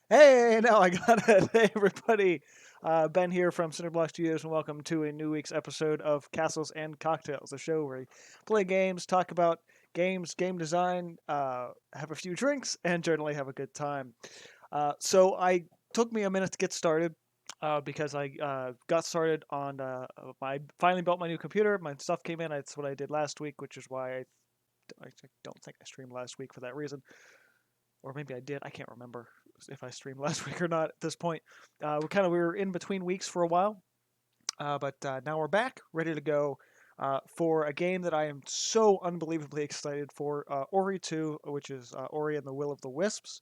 Hey, now I got it. Hey, everybody. Ben here from Cinderblock Studios, and welcome to a new week's episode of Castles and Cocktails, a show where we play games, talk about games, game design, have a few drinks, and generally have a good time. So I took me a minute to get started because I got started on I finally built my new computer. My stuff came in. That's what I did last week, which is why I don't think I streamed last week for that reason, or maybe I did. I can't remember if I streamed last week or not at this point. We were in between weeks for a while, but now we're back, ready to go for a game that I am so unbelievably excited for. Ori 2, which is Ori and the Will of the Wisps.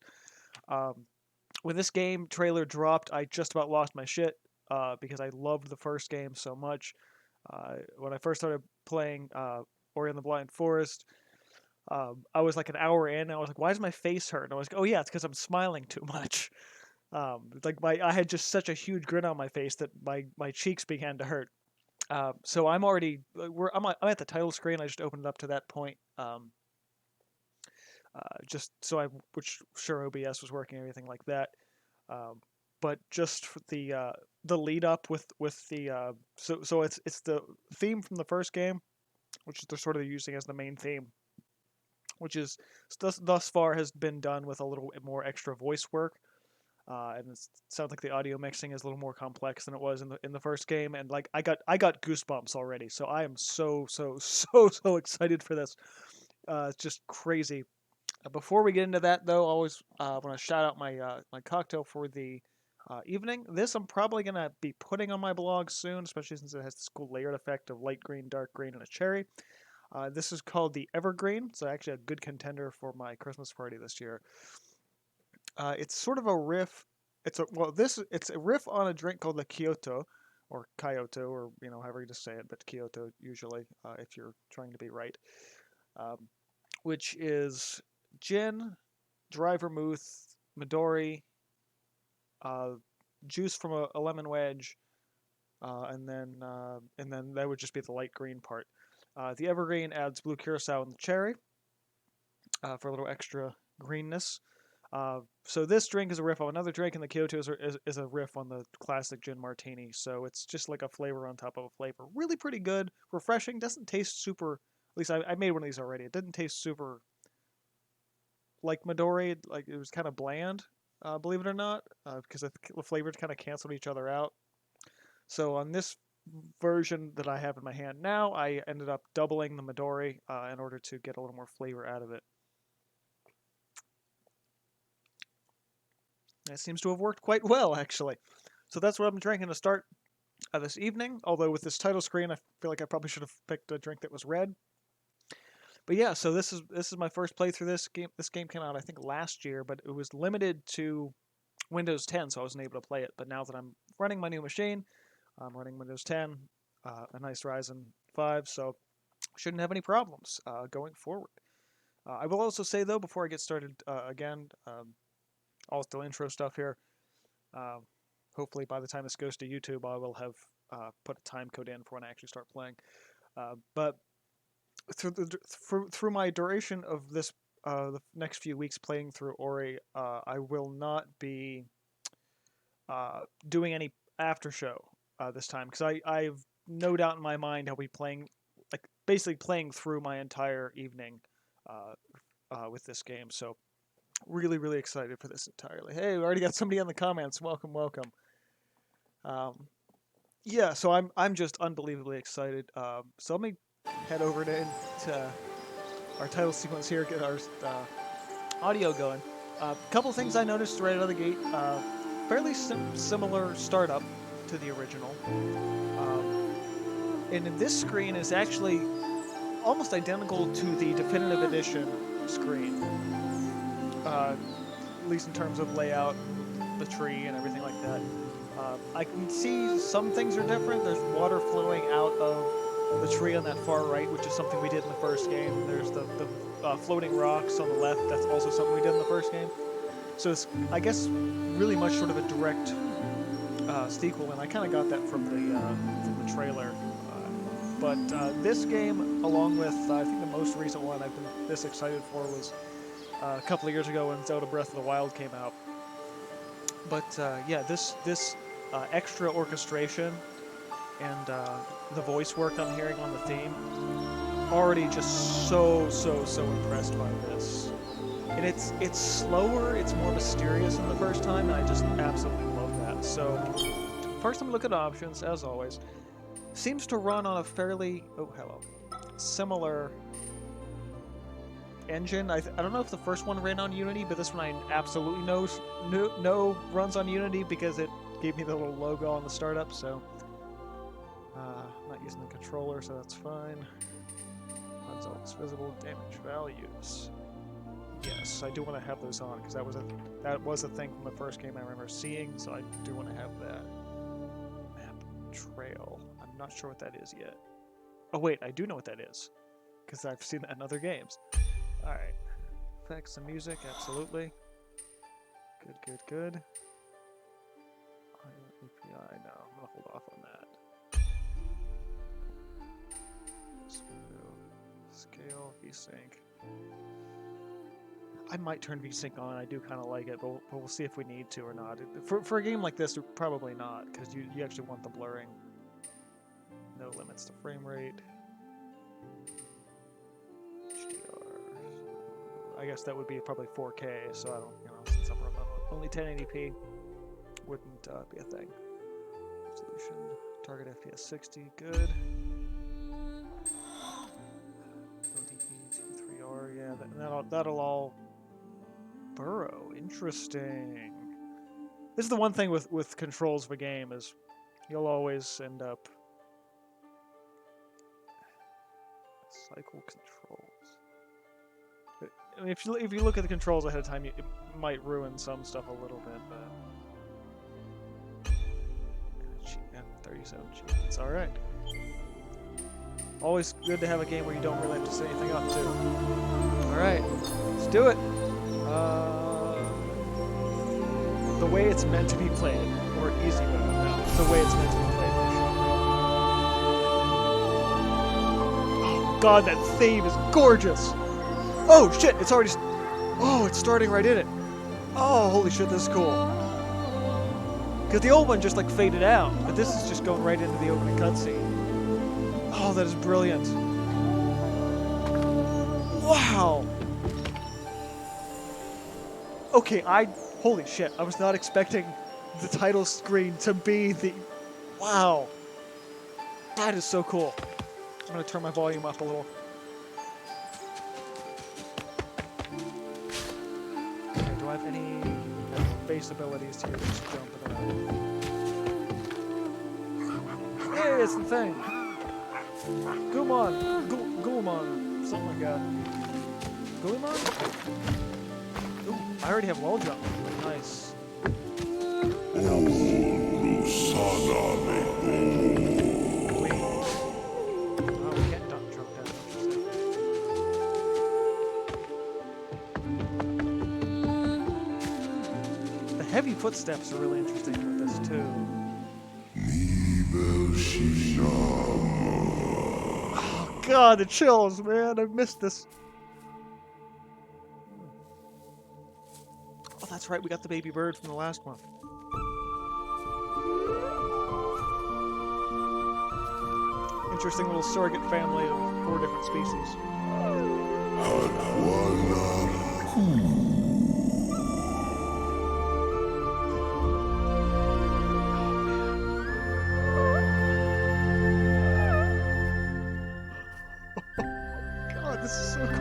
Um, when this game trailer dropped, I just about lost my shit because I loved the first game so much. When I first started playing Ori and the Blind Forest, I was like an hour in. And I was like, "Why does my face hurt?" And I was like, "Oh yeah, it's because I'm smiling too much." I had just such a huge grin on my face that my cheeks began to hurt. So I'm already I'm at the title screen. I just opened it up to that point. Just so I which sure OBS was working and everything like that. Um, but just for the lead up with the so it's the theme from the first game, which they're sort of using as the main theme, which is thus far has been done with a little bit more extra voice work. And it sounds like the audio mixing is a little more complex than it was in the first game. And like I got goosebumps already, so I am so excited for this. It's just crazy. Before we get into that, though, I always want to shout out my cocktail for the evening. This I'm probably gonna be putting on my blog soon, especially since it has this cool layered effect of light green, dark green, and a cherry. This is called the Evergreen. It's actually a good contender for my Christmas party this year. It's sort of a riff. It's a riff on a drink called the Kyoto, or Kyoto, or however you just say it, but Kyoto usually if you're trying to be right. Um, which is gin, dry vermouth, Midori, uh, juice from a lemon wedge, and then that would just be the light green part. The Evergreen adds blue curacao and the cherry for a little extra greenness. So this drink is a riff on another drink, and the Kyoto is a riff on the classic gin martini. So it's just like a flavor on top of a flavor. Really pretty good, refreshing. Doesn't taste super. At least I made one of these already. It didn't taste super like Midori. Like it was kind of bland, believe it or not, because the flavors kind of canceled each other out. So on this version that I have in my hand now, I ended up doubling the Midori in order to get a little more flavor out of it. It seems to have worked quite well, actually. So that's what I'm drinking to start this evening. Although with this title screen, I feel like I probably should have picked a drink that was red. But yeah, so this is my first playthrough. This game. This game came out I think last year, but it was limited to Windows 10, so I wasn't able to play it. But now that I'm running my new machine, I'm running Windows 10, a nice Ryzen 5, so shouldn't have any problems going forward. I will also say though, before I get started again, all still intro stuff here. Uh, Hopefully, by the time this goes to YouTube, I will have put a time code in for when I actually start playing. But through my duration of this, the next few weeks playing through Ori, I will not be doing any after show this time because I've no doubt in my mind I'll be playing, like basically playing through my entire evening uh, with this game. So really excited for this entirely. Hey, we already got somebody in the comments. Welcome, welcome. Um, yeah, so I'm just unbelievably excited. So let me head over to our title sequence here, get our audio going. A couple things I noticed right out of the gate. Fairly similar startup to the original. And in this screen is actually almost identical to the definitive edition screen. At least in terms of layout, the tree and everything like that. I can see some things are different. There's water flowing out of the tree on that far right, which is something we did in the first game. There's the floating rocks on the left. That's also something we did in the first game. So it's, I guess, really much sort of a direct sequel, and I kind of got that from the trailer. But this game, along with I think the most recent one I've been this excited for was a couple of years ago when Zelda Breath of the Wild came out. But yeah, this extra orchestration and the voice work I'm hearing on the theme, already just so impressed by this. And it's slower, it's more mysterious than the first time, and I just absolutely love that. So first I'm looking at options, as always. Seems to run on a fairly similar engine. I don't know if the first one ran on Unity, but this one I absolutely know runs on Unity because it gave me the little logo on the startup. So I'm not using the controller, so that's fine. Results, visible damage values. Yes, I do want to have those on because that was a thing from the first game I remember seeing. So I do want to have that. Map trail. I'm not sure what that is yet. Oh wait, I do know what that is because I've seen that in other games. All right, effects and music, absolutely. Good. API, no, I'm gonna hold off on that. Scale, VSync. I might turn VSync on. I do kind of like it, but we'll see if we need to or not. For a game like this, probably not, because you actually want the blurring. No limits to frame rate. HDR. I guess that would be probably 4K, so I don't, since I'm remote. Only 1080p wouldn't be a thing. Resolution. Target FPS 60, good. LDP 23R, yeah, that'll all burrow. Interesting. This is the one thing with controls of a game is you'll always end up cycle controls. I mean, if you look at the controls ahead of time, it might ruin some stuff a little bit, but 37 achievements. All right. Always good to have a game where you don't really have to set anything up, too. All right, let's do it. The way it's meant to be played, or easy mode. No, it's the way it's meant to be played. Oh God, that theme is gorgeous. Oh shit, it's already. Oh, it's starting right in it. Oh, holy shit, this is cool. Because the old one just like faded out, but this is just going right into the opening cutscene. Oh, that is brilliant. Wow. Okay, holy shit, I was not expecting the title screen to be the... Wow. That is so cool. I'm going to turn my volume up a little. Okay, do I have any base abilities here? Just jumping around. Hey, it's the thing. Gulmon, something like that. Gulmon? Ooh, I already have wall jump. Nice. That helps. Wait. Oh, we can't jump down. The heavy footsteps are really interesting with this too. Oh God, the chills, man! I've missed this. Oh, that's right. We got the baby bird from the last one. Interesting little surrogate family of 4 different species. God, this is so cool.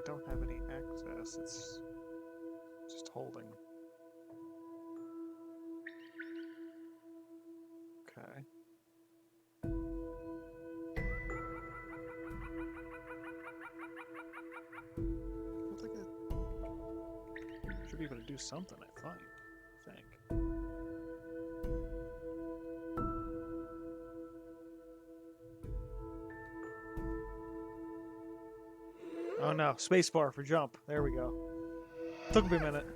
don't have any access. It's just holding. Okay. Feels like I should be able to do something, I think. Oh no, spacebar for jump. There we go. Took me a minute.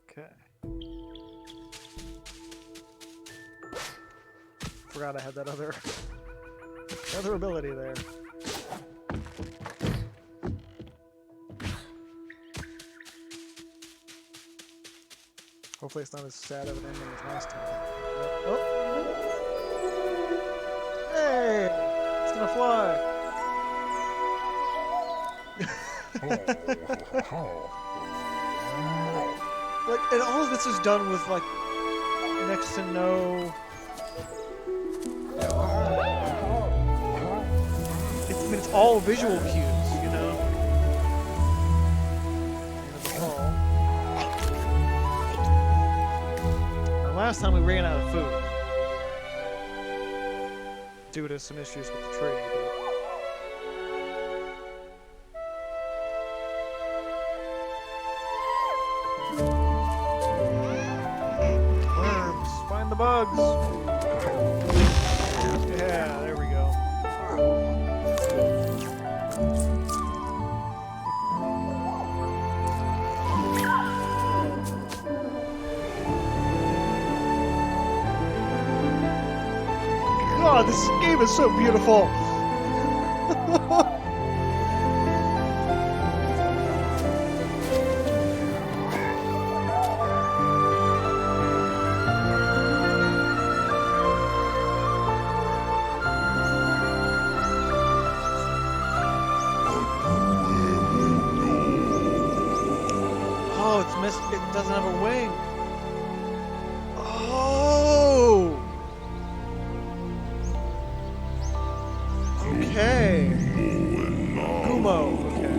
Okay. Forgot I had that other ability there. Hopefully it's not as sad of an ending as last time. Oh! Hey! It's gonna fly! Like, and all of this is done with, like, next to no... it's all visual cues, you know? Last time we ran out of food due to some issues with the tree. Worms, find the bugs. Yeah, there we go. God, this game is so beautiful. Oh, it's missed. It doesn't have a wing. Oh. Okay. Gumo. Okay.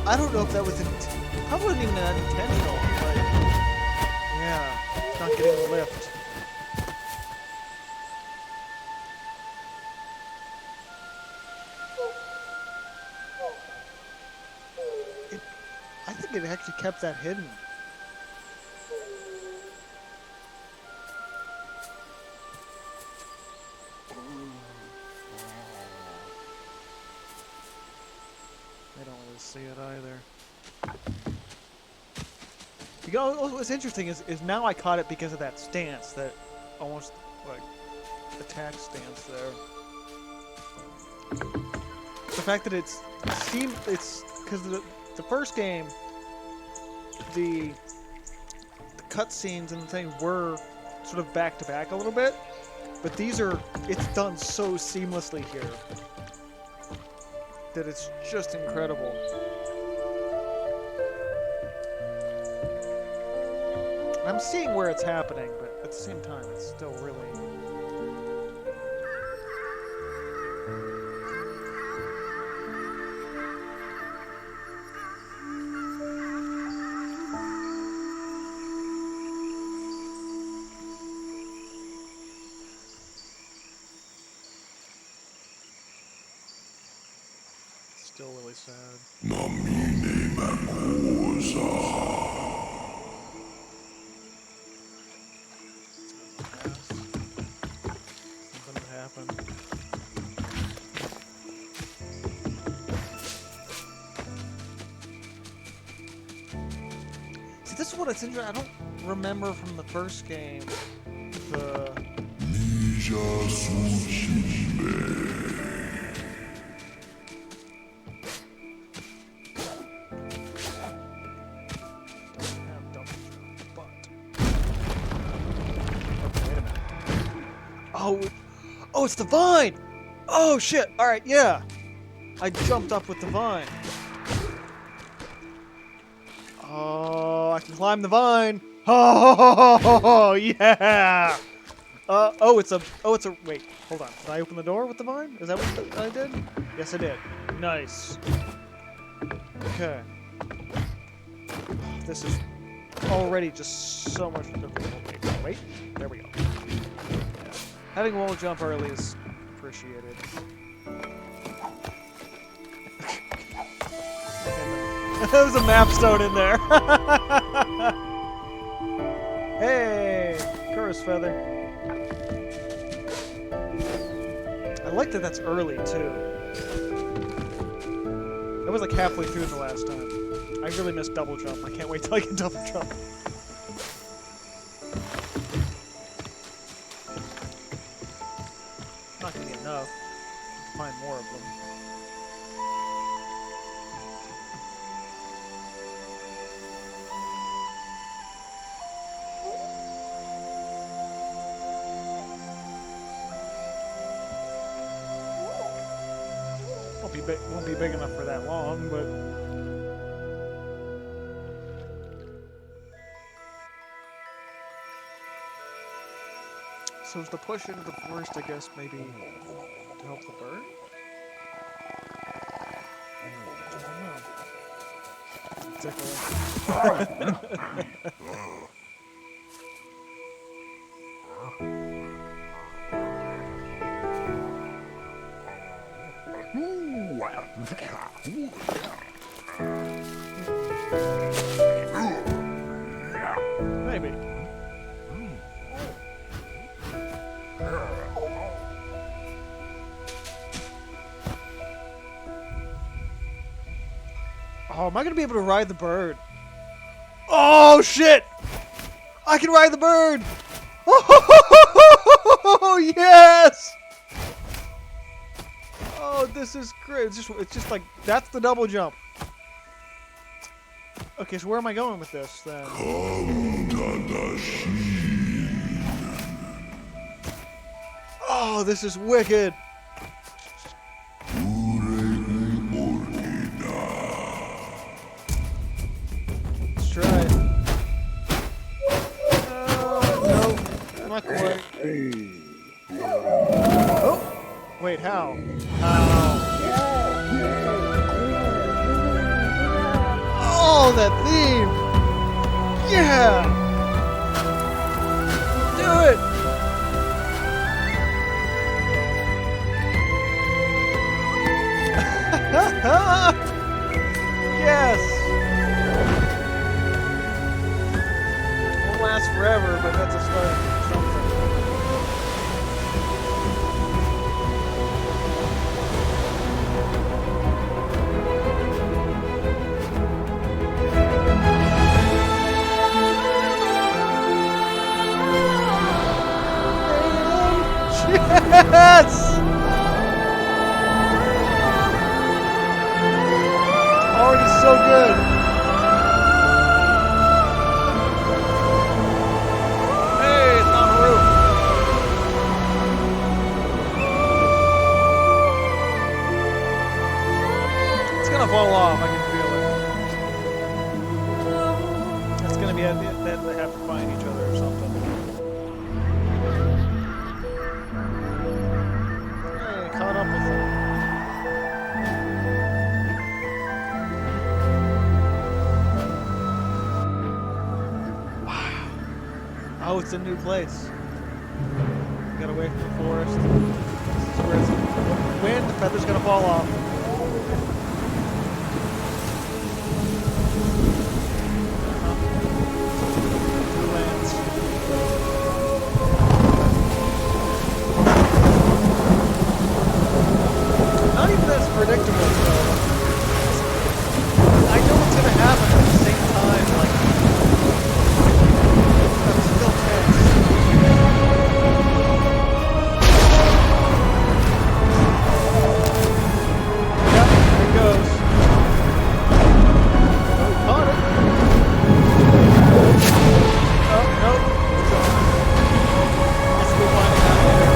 I don't know if that was probably wasn't even that intentional, but yeah, it's not getting the lift. I think it actually kept that hidden. I don't really see it either. What's interesting is now I caught it because of that stance, that almost like attack stance there. The fact that it's because the first game, the cutscenes and the thing were sort of back to back a little bit, but it's done so seamlessly here that it's just incredible. I'm seeing where it's happening, but at the same time, it's still really... Still really sad. Something happened. See, this is what it's interesting. I don't remember from the first game the... Oh, it's the vine! Oh, shit! Alright, yeah! I jumped up with the vine. Oh, I can climb the vine! Oh, yeah! it's a, wait, hold on. Did I open the door with the vine? Is that what I did? Yes, I did. Nice. Okay. This is already just so much difficult. Wait, there we go. Yeah. Having wall jump early is appreciated. There was a map stone in there. Hey, Chorus Feather. I like that that's early, too. That was like halfway through the last time. I really missed double jump. I can't wait till I can double jump. Not gonna be enough. Find more of them. Won't be big enough for that long, but so is the push into the forest, I guess, maybe to help the bird? I don't know. Maybe. Oh, am I gonna be able to ride the bird? Oh shit! I can ride the bird! Oh yes! Oh, this is great. It's just like, that's the double jump. Okay, so where am I going with this then? Oh, this is wicked. Let's try it. No, not quite. Oh, wait, how? Oh, that theme! Yeah! Do it! Yes! Won't last forever, but that's a start of something. Yes! Already so good. Hey, it's on the roof. It's gonna fall off, I can feel it. It's gonna be at the end, they have to find each other or something. Caught up with them. Wow. Oh, it's a new place. Got away from the forest. This is where it's wind, the feather's gonna fall off. New lands. Not even as predictable, so I know what's gonna happen at the same time, like I'm still tense. Yep, there it goes. Oh, caught it. Oh, nope. Let's go find it out later.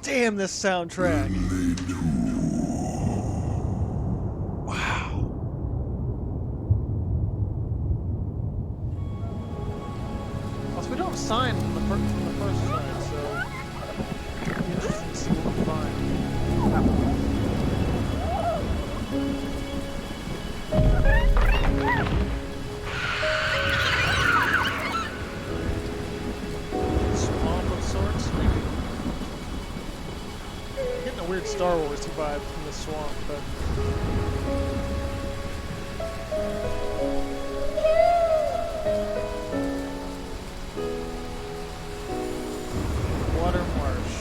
Damn this soundtrack. Wow. sign from the first side, so it'll be interesting to see what we find. Swamp of sorts, maybe. Getting a weird Star Wars vibe from the swamp, but. Water marsh.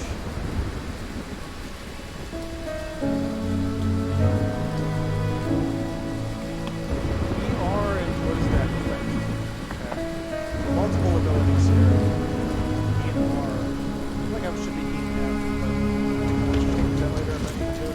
We are in, what is that? Okay. Multiple abilities here. E and R. I feel like I should be eating that, but I'll change that later if I need to.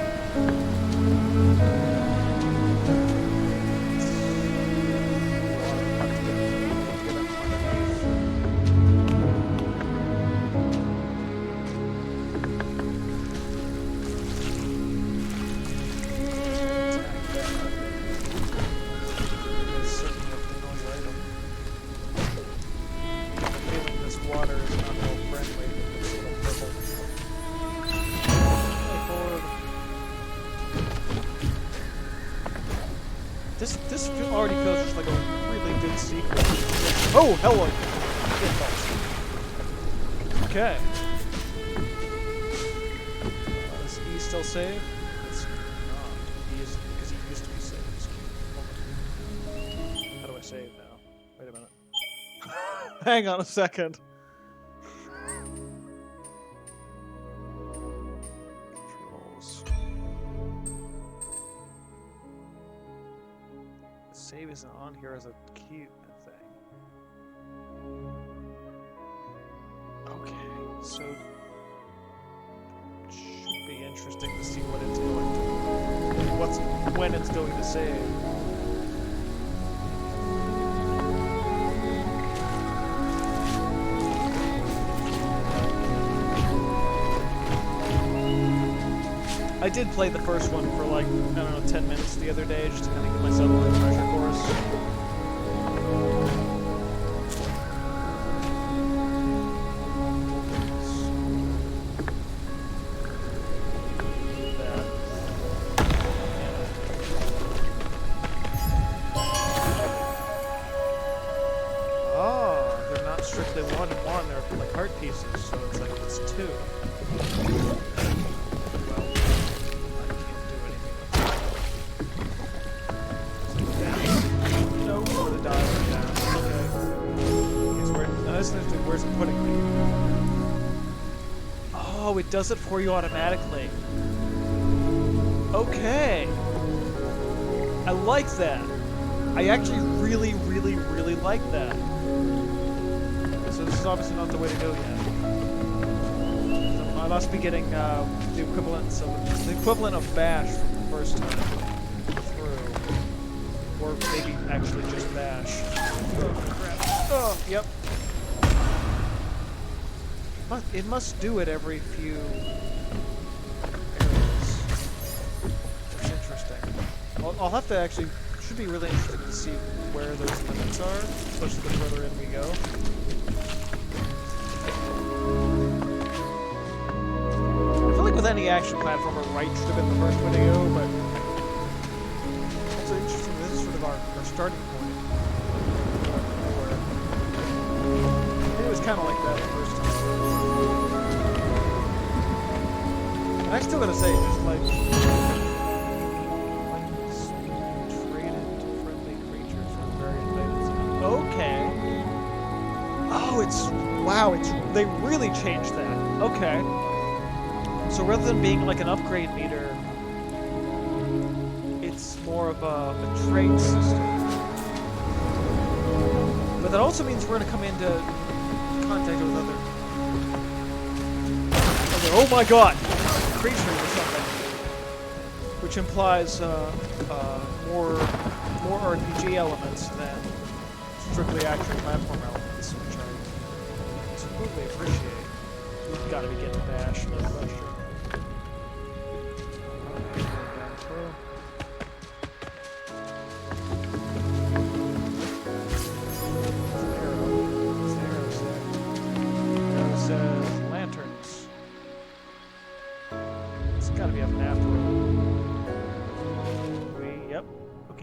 This already feels just like a really good sequel. Oh, hello! Okay. Is E still saved? It's not. E is, because he used to be saved. How do I save now? Wait a minute. Hang on a second. Controls. Save isn't on here as a key thing. Okay, so should be interesting to see what it's going to, when it's going to save. I did play the first one for like, I don't know, 10 minutes the other day just to kind of give myself a refresher course. Oh, they're not strictly one and one, they're like heart pieces, so it's like it's two. Where's it putting me? Oh, it does it for you automatically. Okay. I like that. I actually really, really, really like that. So this is obviously not the way to go yet. So I must be getting the equivalent of Bash from the first time through. Or maybe actually just Bash. Oh, crap. Oh, yep. It must do it every few areas. That's interesting. I'll have to actually, should be really interesting to see where those limits are, especially the further in we go. I feel like with any action platformer, right should have been the first way to go, but also interesting, this is sort of our starting point. It was kind of like that the first time. I still gotta say, just like traded to friendly creatures from various items. Okay. Oh, they really changed that. Okay. So rather than being like an upgrade meter, it's more of a trade system. But that also means we're gonna come into contact with other. Oh my god! Creatures or something, which implies more RPG elements than strictly action platform elements, which I completely appreciate. We've got to be getting Bash, no question.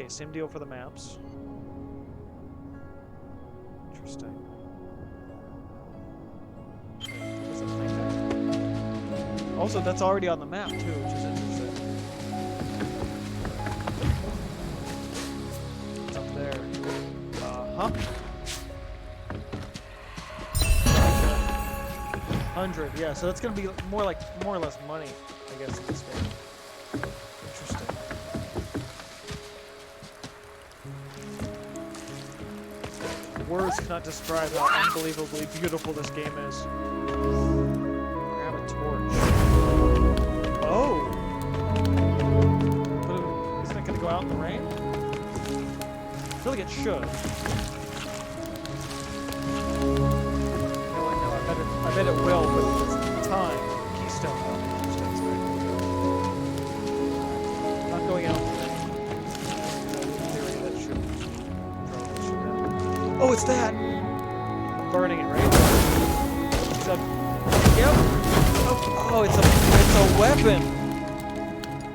same deal for the maps. Interesting. Was it nighttime? Also, that's already on the map too, which is interesting. What's up there? Huh? 100, yeah. So that's gonna be more or less money, I guess, in this game. Interesting. Words cannot describe how unbelievably beautiful this game is. Grab a torch. Oh! But isn't it gonna go out in the rain? I feel like it should. I bet it will, but it's time. Keystone. Not going out. Oh, it's that! I'm burning it, right? Is that... Yep. Oh, it's a weapon.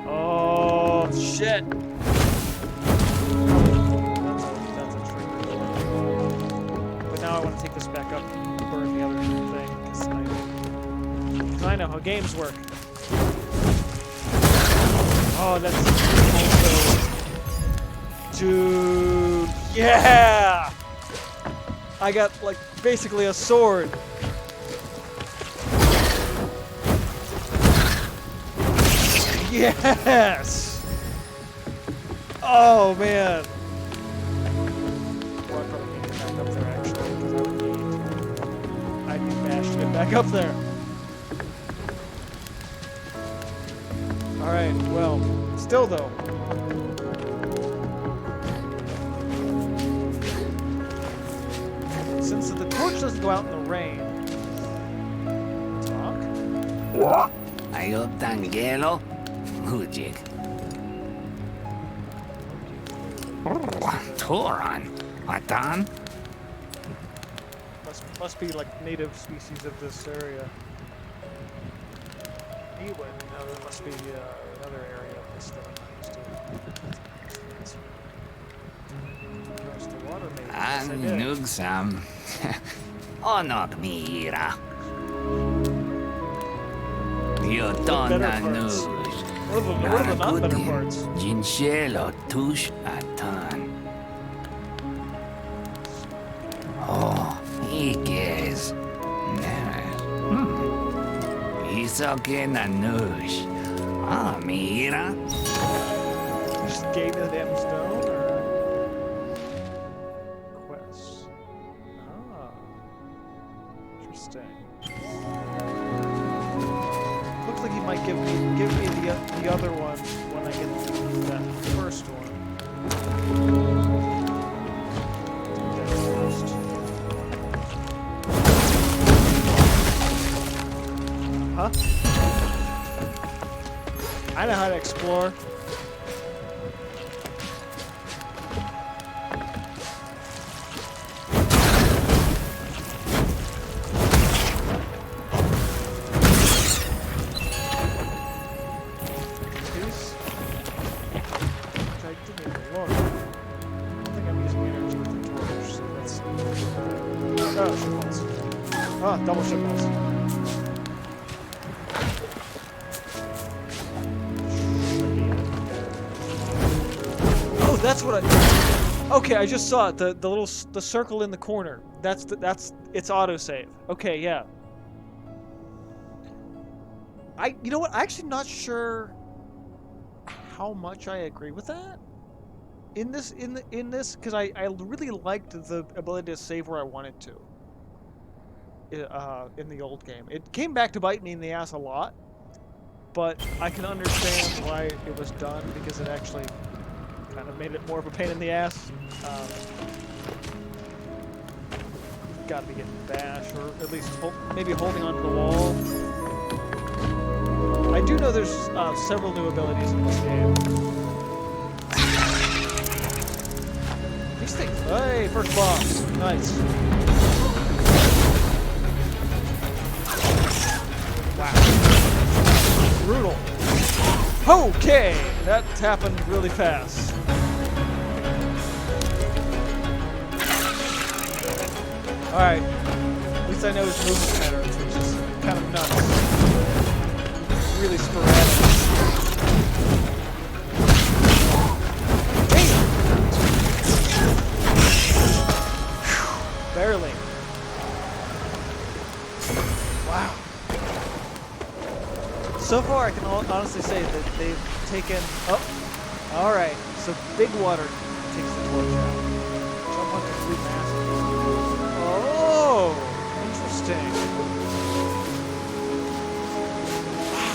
Oh shit. That's a trigger. But now I want to take this back up and burn the other thing. Because I know how games work. Oh, that's also... Dude, yeah! I got, like, basically a sword. Yes! Oh, man. Well, I probably need to get back up there, actually, because I'd be bashing it back up there. Alright, well, still though. Since the torch doesn't go out in the rain. Talk? What? Ayotangelo? Hujik. Toran? Atan? Must be like native species of this area. Anyway, no, there must be another area of this that I'm not used to. There's the water maiden. Nugsam. Onok mira. Yotona nuj. What are the not better parts? Jinshelo tush atan. Oh, Ikes. Isoke na nuj. Ah, mira. You just gave me the damn stone, or quest? Ah, interesting. Looks like he might give me the other one when I get that first one. Huh? I know how to explore. Oh, double shipballs. Oh, that's what I. Okay, I just saw it. The little circle in the corner. That's it's autosave. Okay, yeah. You know what? I'm actually not sure how much I agree with that. In this, because I really liked the ability to save where I wanted to. In the old game, it came back to bite me in the ass a lot, but I can understand why it was done because it actually kind of made it more of a pain in the ass. Got to be getting bashed, or at least maybe holding onto the wall. I do know there's several new abilities in this game. These things. Hey, first boss. Nice. Wow. Brutal. Okay, that happened really fast. Alright. At least I know his movement patterns, which is kind of nuts. Really sporadic. Hey! Barely. Wow. So far, I can honestly say that they've taken... Oh! Alright, so Big Water takes the torch out. Jump on complete mass. Oh! Interesting.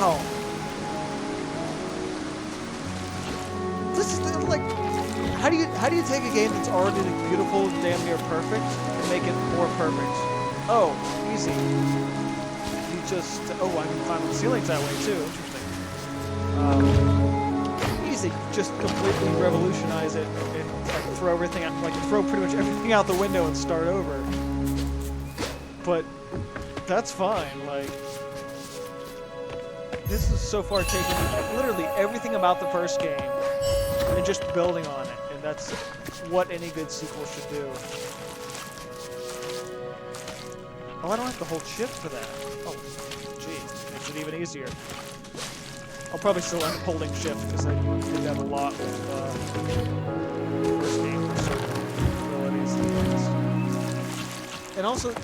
Wow. This is like... How do you take a game that's already beautiful, damn near perfect, and make it more perfect? Oh, easy. You just... Oh, I can climb on ceilings that way, too. Interesting. Easy. Just completely revolutionize it and like, throw everything out, like throw pretty much everything out the window and start over. But that's fine. Like, this is so far taking literally everything about the first game and just building on it. And that's what any good sequel should do. Oh, I don't have to hold shift for that. Oh, gee, makes it even easier. I'll probably still end up holding shift because I did that a lot with first game for certain abilities and things. And also,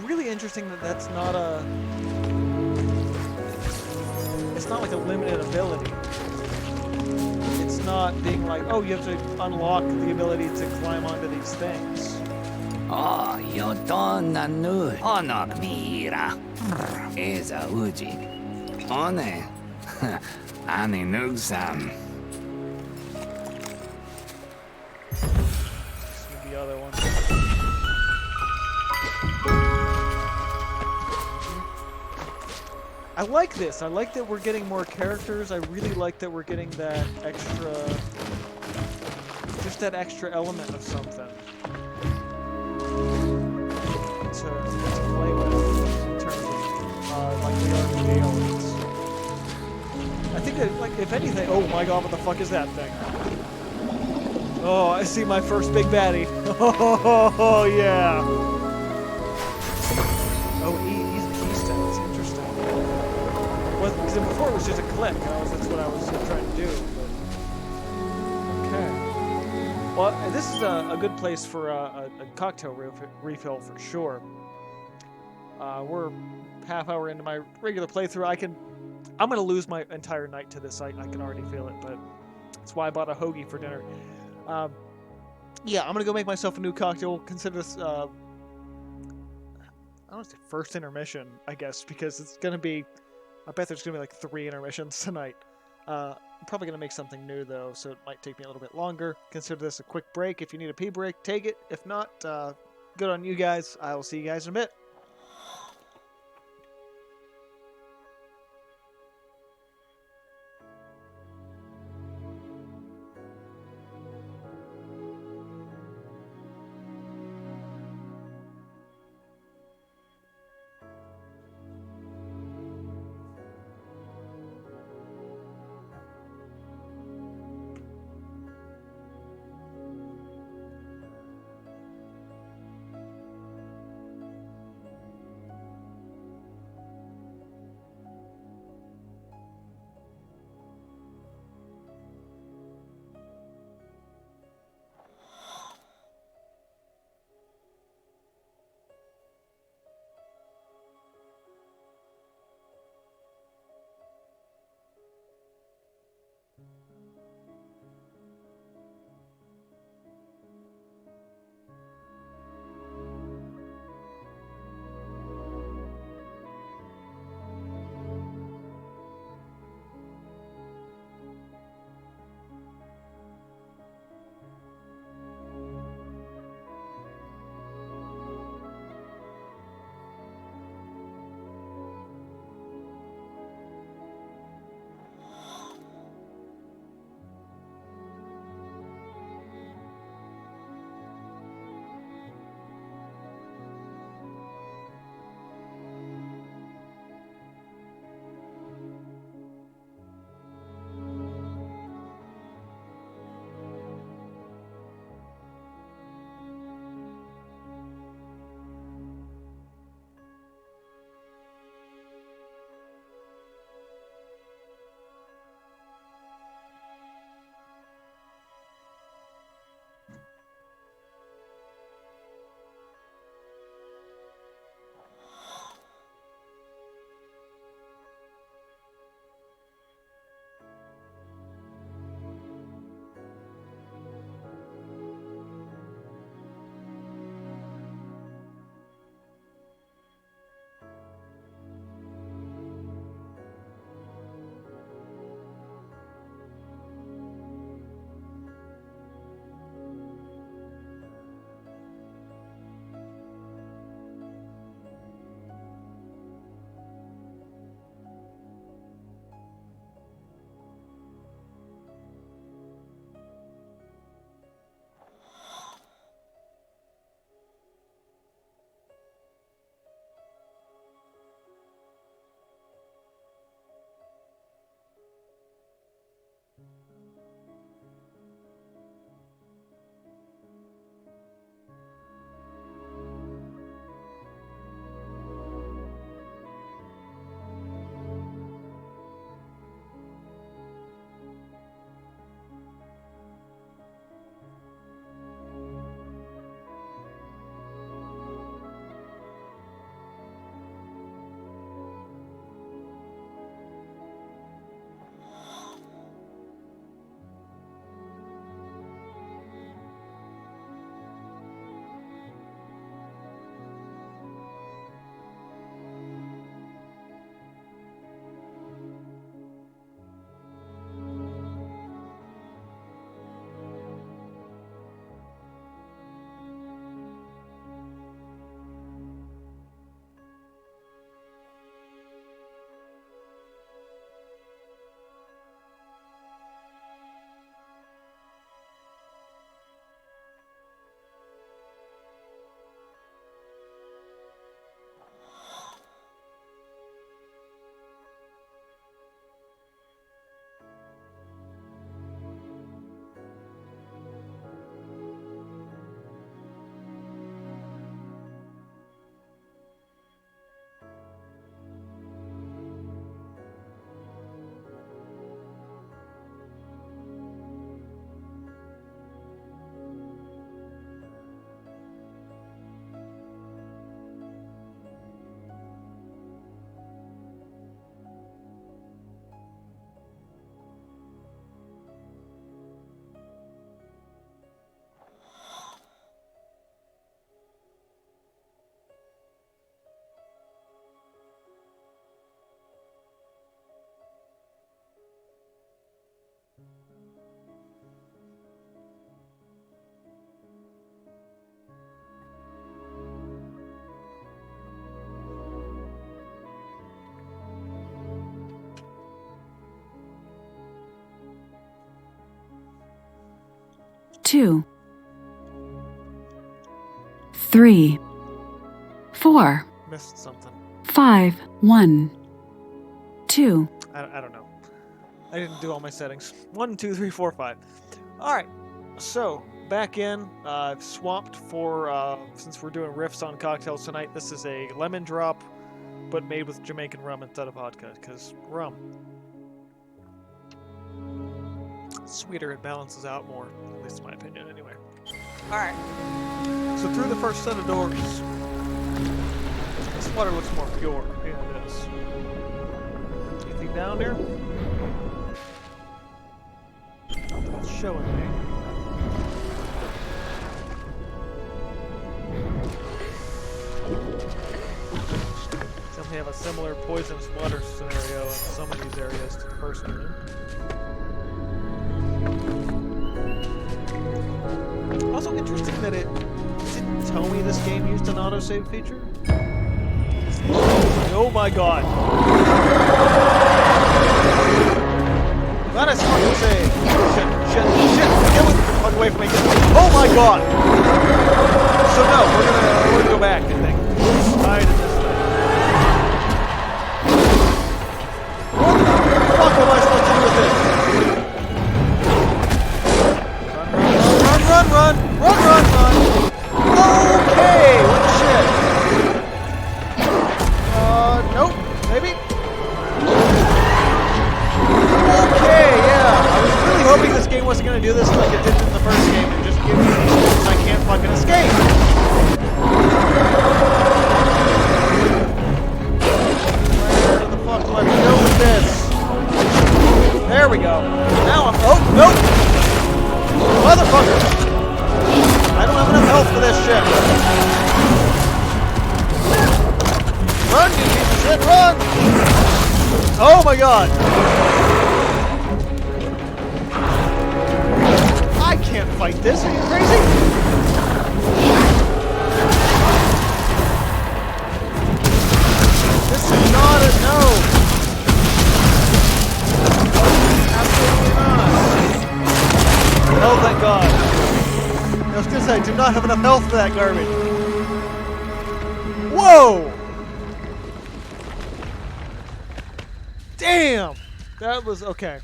really interesting that that's not a... It's not like a limited ability. It's not being like, oh, you have to unlock the ability to climb onto these things. Oh, yo donna nu. Onok mira. Eza uji. One. Ani nugsam. The other one. I like this. I like that we're getting more characters. I really like that we're getting that extra... Just that extra element of something. To play with in terms of like the RPG elements. I think that, like, if anything... Oh my god, what the fuck is that thing? Oh, I see my first big baddie. Oh, yeah. Oh, he's a keystone. That's interesting. Well, because before it was just a click, and that's what I was trying to do. But... Okay. Well, this is a good place for a cocktail refill for sure. We're half hour into my regular playthrough. I'm gonna lose my entire night to this. I can already feel it, but that's why I bought a hoagie for dinner. Yeah, I'm gonna go make myself a new cocktail. Consider this, I don't say first intermission, I guess, because it's gonna be. I bet there's gonna be like 3 intermissions tonight. I'm probably gonna make something new though, so it might take me a little bit longer. Consider this a quick break. If you need a pee break, take it. If not, good on you guys. I will see you guys in a bit. 2, 3, 4, Missed something. 5, 1, 2. I don't know. I didn't do all my settings. 1, 2, 3, 4, 5. All right. So back in. I've swapped for since we're doing riffs on cocktails tonight. This is a lemon drop, but made with Jamaican rum instead of vodka. Because rum, sweeter, it balances out more. At least in my opinion, anyway. All right. So through the first set of doors. This water looks more pure. Yeah, it is. Anything down here? It's showing me. So we have a similar poisonous water scenario in some of these areas to the first game. Also interesting that it didn't tell me this game used an autosave feature. Oh my god. Glad I saw you say shit. Get fuck away from me. Oh my god. So no, we're gonna go back, I think. Hide in this thing. What the fuck am I supposed to do with this? Run. Okay, what the shit? Nope, maybe? Okay, yeah. I was really hoping this game wasn't going to do this like it did in the first game and just give me things I can't fucking escape. Where the fuck do I go with this? There we go. Now I'm... Oh, nope! Motherfucker! I don't have enough health for this shit. Run, you piece of shit, run! Oh my god! I can't fight this, are you crazy? This is not a no! Absolutely not! Oh, thank god. I was gonna say, I do not have enough health for that garbage. Whoa! Damn! That was okay.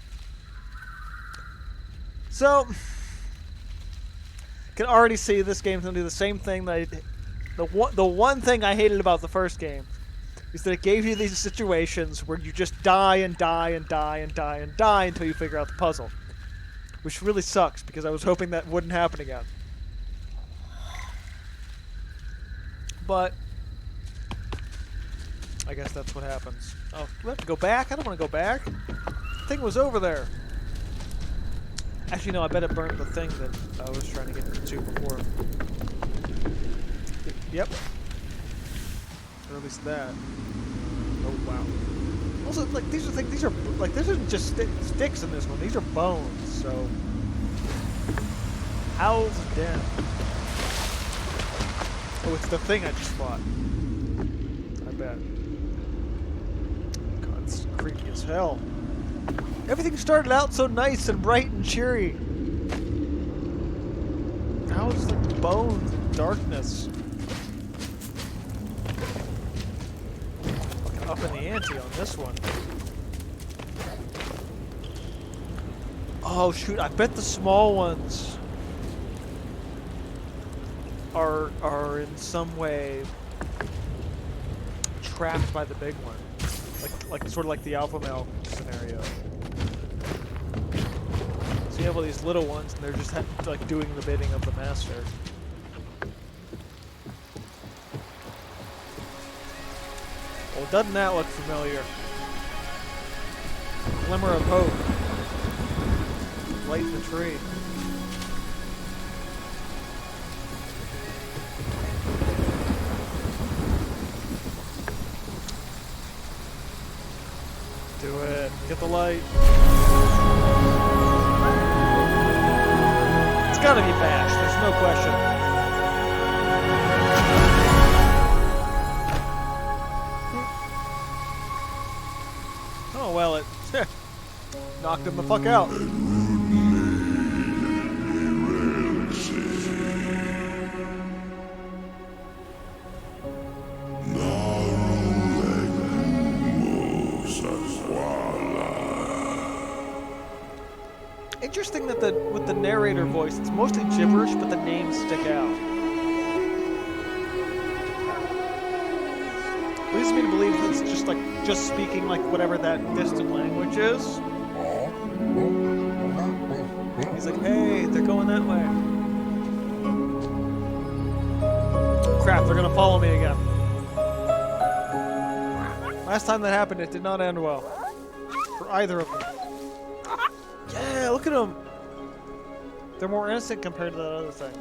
So, can already see this game's gonna do the same thing that the one thing I hated about the first game is that it gave you these situations where you just die until you figure out the puzzle. Which really sucks, because I was hoping that wouldn't happen again. But I guess that's what happens. Oh, do we have to go back? I don't want to go back. The thing was over there. Actually, no, I bet it burnt the thing that I was trying to get to before. Yep. Or at least that. Oh, wow. Also, like, these are like, this isn't just sticks in this one. These are bones, so... Howl's Den. Oh, it's the thing I just fought. I bet. God, it's creepy as hell. Everything started out so nice and bright and cheery. Now it's like bones and darkness. Fucking up in the ante on this one. Oh shoot, I bet the small ones are in some way trapped by the big one. Like sort of like the alpha male scenario. So you have all these little ones and they're just like doing the bidding of the master. Well, doesn't that look familiar? Glimmer of hope. Light in the tree. Do it. Get the light. It's gotta be Bash. There's no question. Oh, well, it knocked him the fuck out. interesting that with the narrator voice, it's mostly gibberish, but the names stick out. Leads me to believe that it's just speaking like whatever that distant language is. He's like, hey, they're going that way. Crap, they're gonna follow me again. Last time that happened, it did not end well. For either of them. Yeah, look at them! They're more innocent compared to that other thing.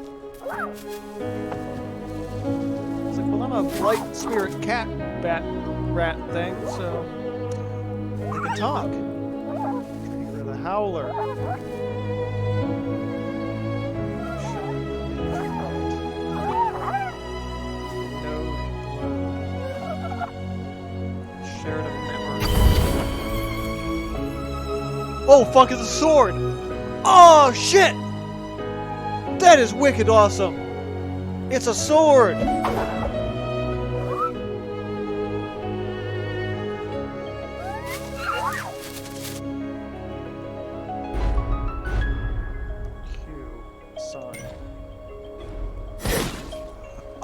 It's like, well, I'm a light spirit cat rat thing, so they can talk. You're the howler. Shared a memory. Oh fuck, it's a sword! Oh shit! That is wicked awesome! It's a sword!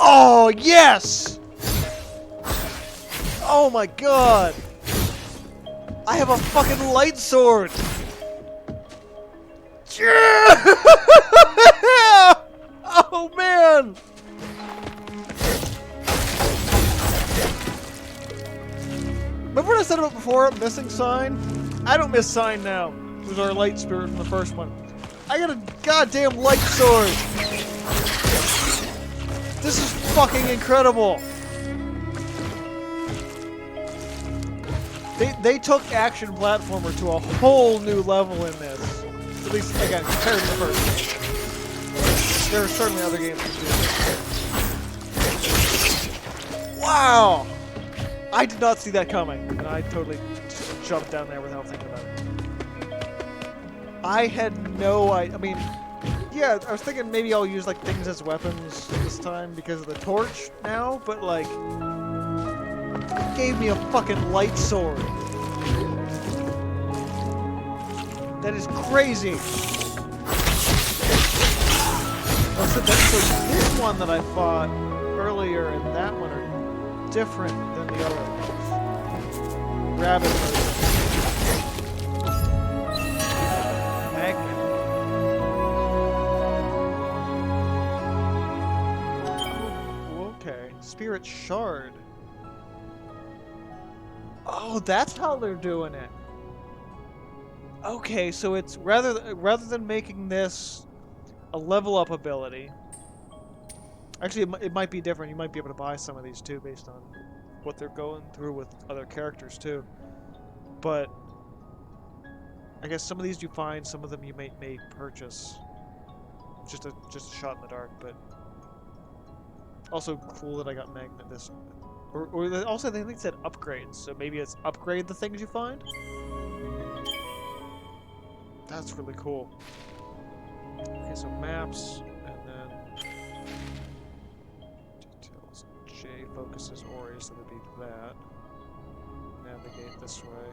Oh, yes! Oh my god! I have a fucking light sword! Yeah! Oh man! Remember what I said about before, missing sign? I don't miss sign now. It was our light spirit from the first one. I got a goddamn light sword! This is fucking incredible! They took action platformer to a whole new level in this. At least, again, compared to the first game. There are certainly other games that do this. Wow! I did not see that coming, and I totally just jumped down there without thinking about it. I had no idea. I mean, yeah, I was thinking maybe I'll use like things as weapons this time because of the torch now, but like, it gave me a fucking light sword. That is crazy. So this one that I fought earlier and that one are different than the other ones. Rabbit Magnet. Okay. Spirit Shard. Oh, that's how they're doing it. Okay, so it's rather than making this a level up ability. Actually, it might be different. You might be able to buy some of these too, based on what they're going through with other characters too. But I guess some of these you find, some of them you may purchase. Just a shot in the dark, but also cool that I got magnet this. Or also they think it said upgrades, so maybe it's upgrade the things you find. That's really cool. Okay, so maps, and then details. J focuses Ori, so that'd be that. Navigate this way.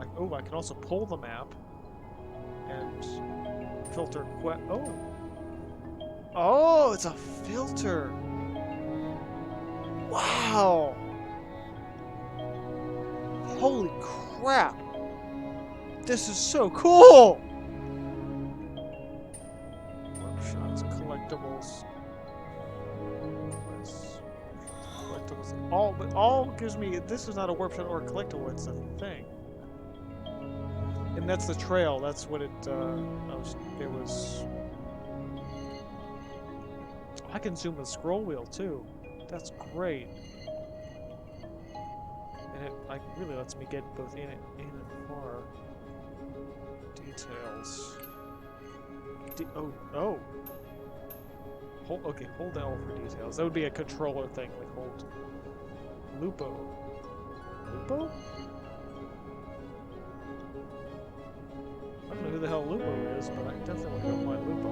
Like, oh, I can also pull the map and filter oh, it's a filter. Wow. Holy crap. This is so cool! Workshops, collectibles. Collectibles. All gives me, this is not a workshop or a collectible, it's a thing. And that's the trail, that's what it was. I can zoom with scroll wheel too. That's great. And it really lets me get both in and far. Details. Oh. Okay, hold L for details. That would be a controller thing, like hold Lupo. Lupo? I don't know who the hell Lupo is, but I definitely don't mind Lupo.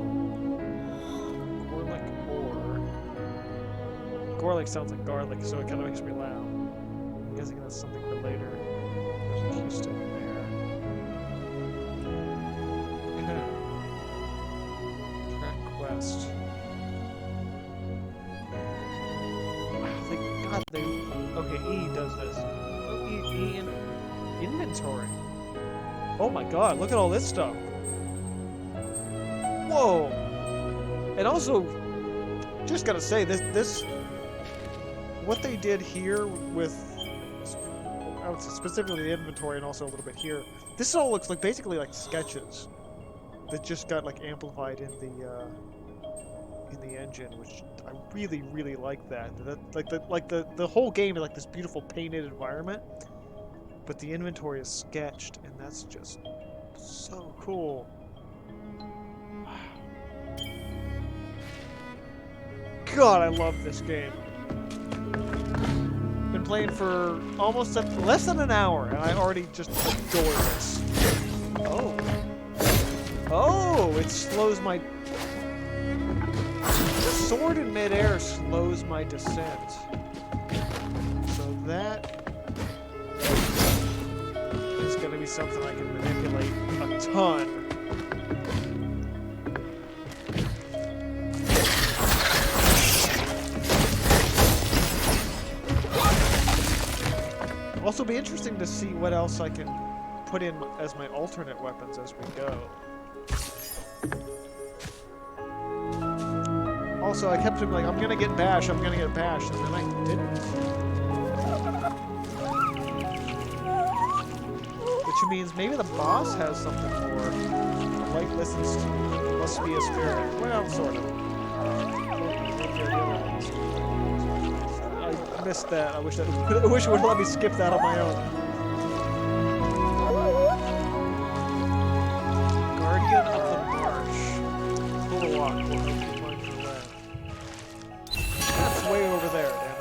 Gorlick ore. Gorlick sounds like garlic, so it kind of makes me laugh. I'm guessing that's something for later. There's a keystone there. fast. God, okay, E does this. Oh, E in inventory. Oh my god, look at all this stuff. Whoa! And also, just gotta say, this what they did here with, I would say specifically the inventory and also a little bit here, this all looks like basically like sketches that just got like amplified in the engine, which I really, really like that. The whole game is like this beautiful painted environment, but the inventory is sketched, and that's just so cool. God, I love this game. Been playing for almost less than an hour, and I already just adore this. Oh. Oh, it slows my... The sword in midair slows my descent. So that is going to be something I can manipulate a ton. Also, be interesting to see what else I can put in as my alternate weapons as we go. Also, I kept him like, I'm gonna get Bash, and then I didn't. Which means maybe the boss has something more. The light listens to must be a spirit. Well, sort of. I missed that. I wish it would let me skip that on my own. Guardian of the Marsh. Pull the lock. We'll help you find your way. That's way over there, damn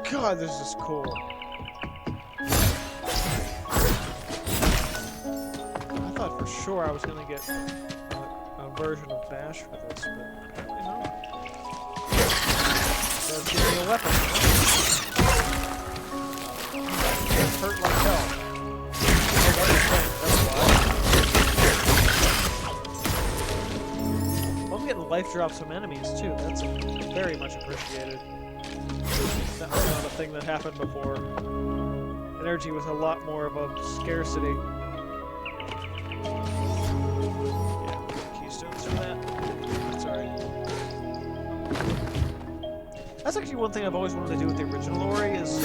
it. God, this is cool. For sure I was going to get a version of Bash for this, but apparently not. It does give me a weapon. It's hurt like hell. Oh, that's well, I'm getting life drops from enemies too. That's very much appreciated. That was not a thing that happened before. Energy was a lot more of a scarcity. That's actually one thing I've always wanted to do with the original Ori is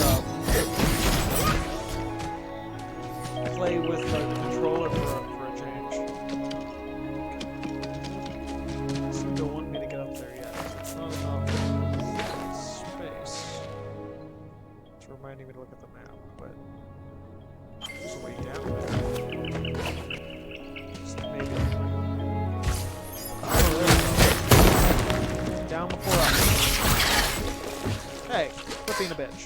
play with the controller for a change. So you don't want me to get up there yet. It's not enough space. It's reminding me to look at the map, but there's a way down there. Just maybe. Oh, there we go. Down before up. Hey, quit being a bitch.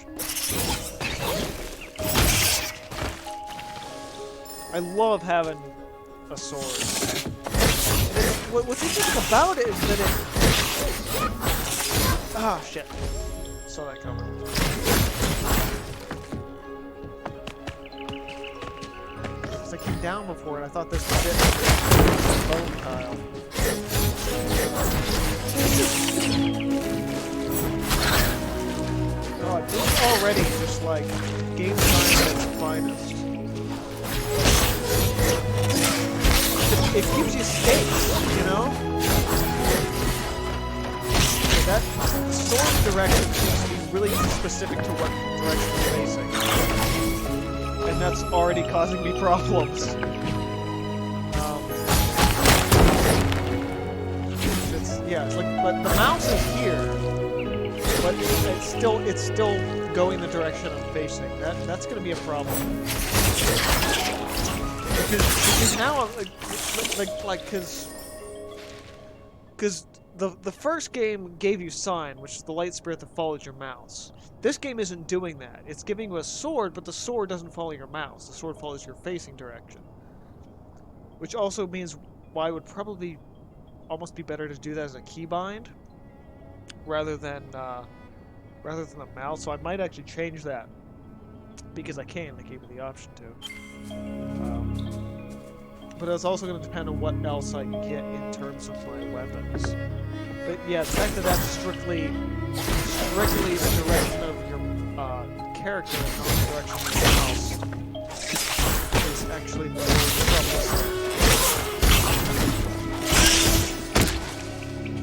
I love having a sword. What's interesting about it is that it... Ah, shit. Saw that coming. Because I came down before and I thought this was it. Bone tile. God, this is already just like game design at its finest. It gives you stakes, you know? That sword direction seems to be really specific to what direction you're facing. And that's already causing me problems. It's like, but the mouse is here. But it's still going the direction I'm facing. That's going to be a problem. Because now I'm because the first game gave you sign, which is the light spirit that follows your mouse. This game isn't doing that. It's giving you a sword, but the sword doesn't follow your mouse. The sword follows your facing direction. Which also means why it would probably almost be better to do that as a keybind rather than the mouse. So I might actually change that because I can. They gave me the option to. But it's also going to depend on what else I get in terms of my weapons. But yeah, the fact that that's strictly the direction of your character and not the direction of your mouse is actually more troublesome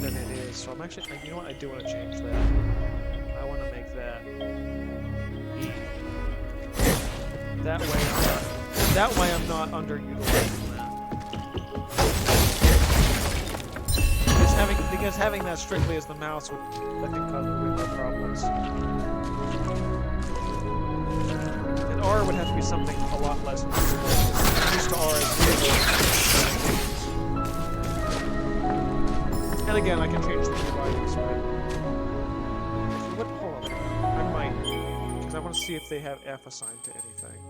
than it is. So I'm actually, you know what? I do want to change that. I want to make that E. That way I'm not underutilizing that. Because having that strictly as the mouse would, I think, cause way more problems. And R would have to be something a lot less useful. I'm used to R as and again, I can change the keybind speed. Hold on. I might, because I want to see if they have F assigned to anything.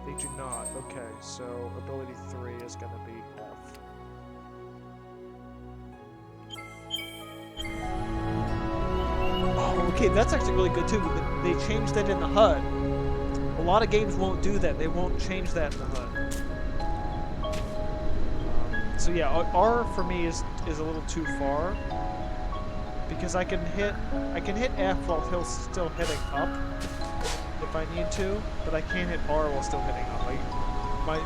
They do not. Okay, so ability 3 is going to be F. Oh, okay, that's actually really good too. They changed that in the HUD. A lot of games won't do that. They won't change that in the HUD. So yeah, R for me is a little too far because I can hit F while he'll still hitting up if I need to, but I can't hit R while still hitting up.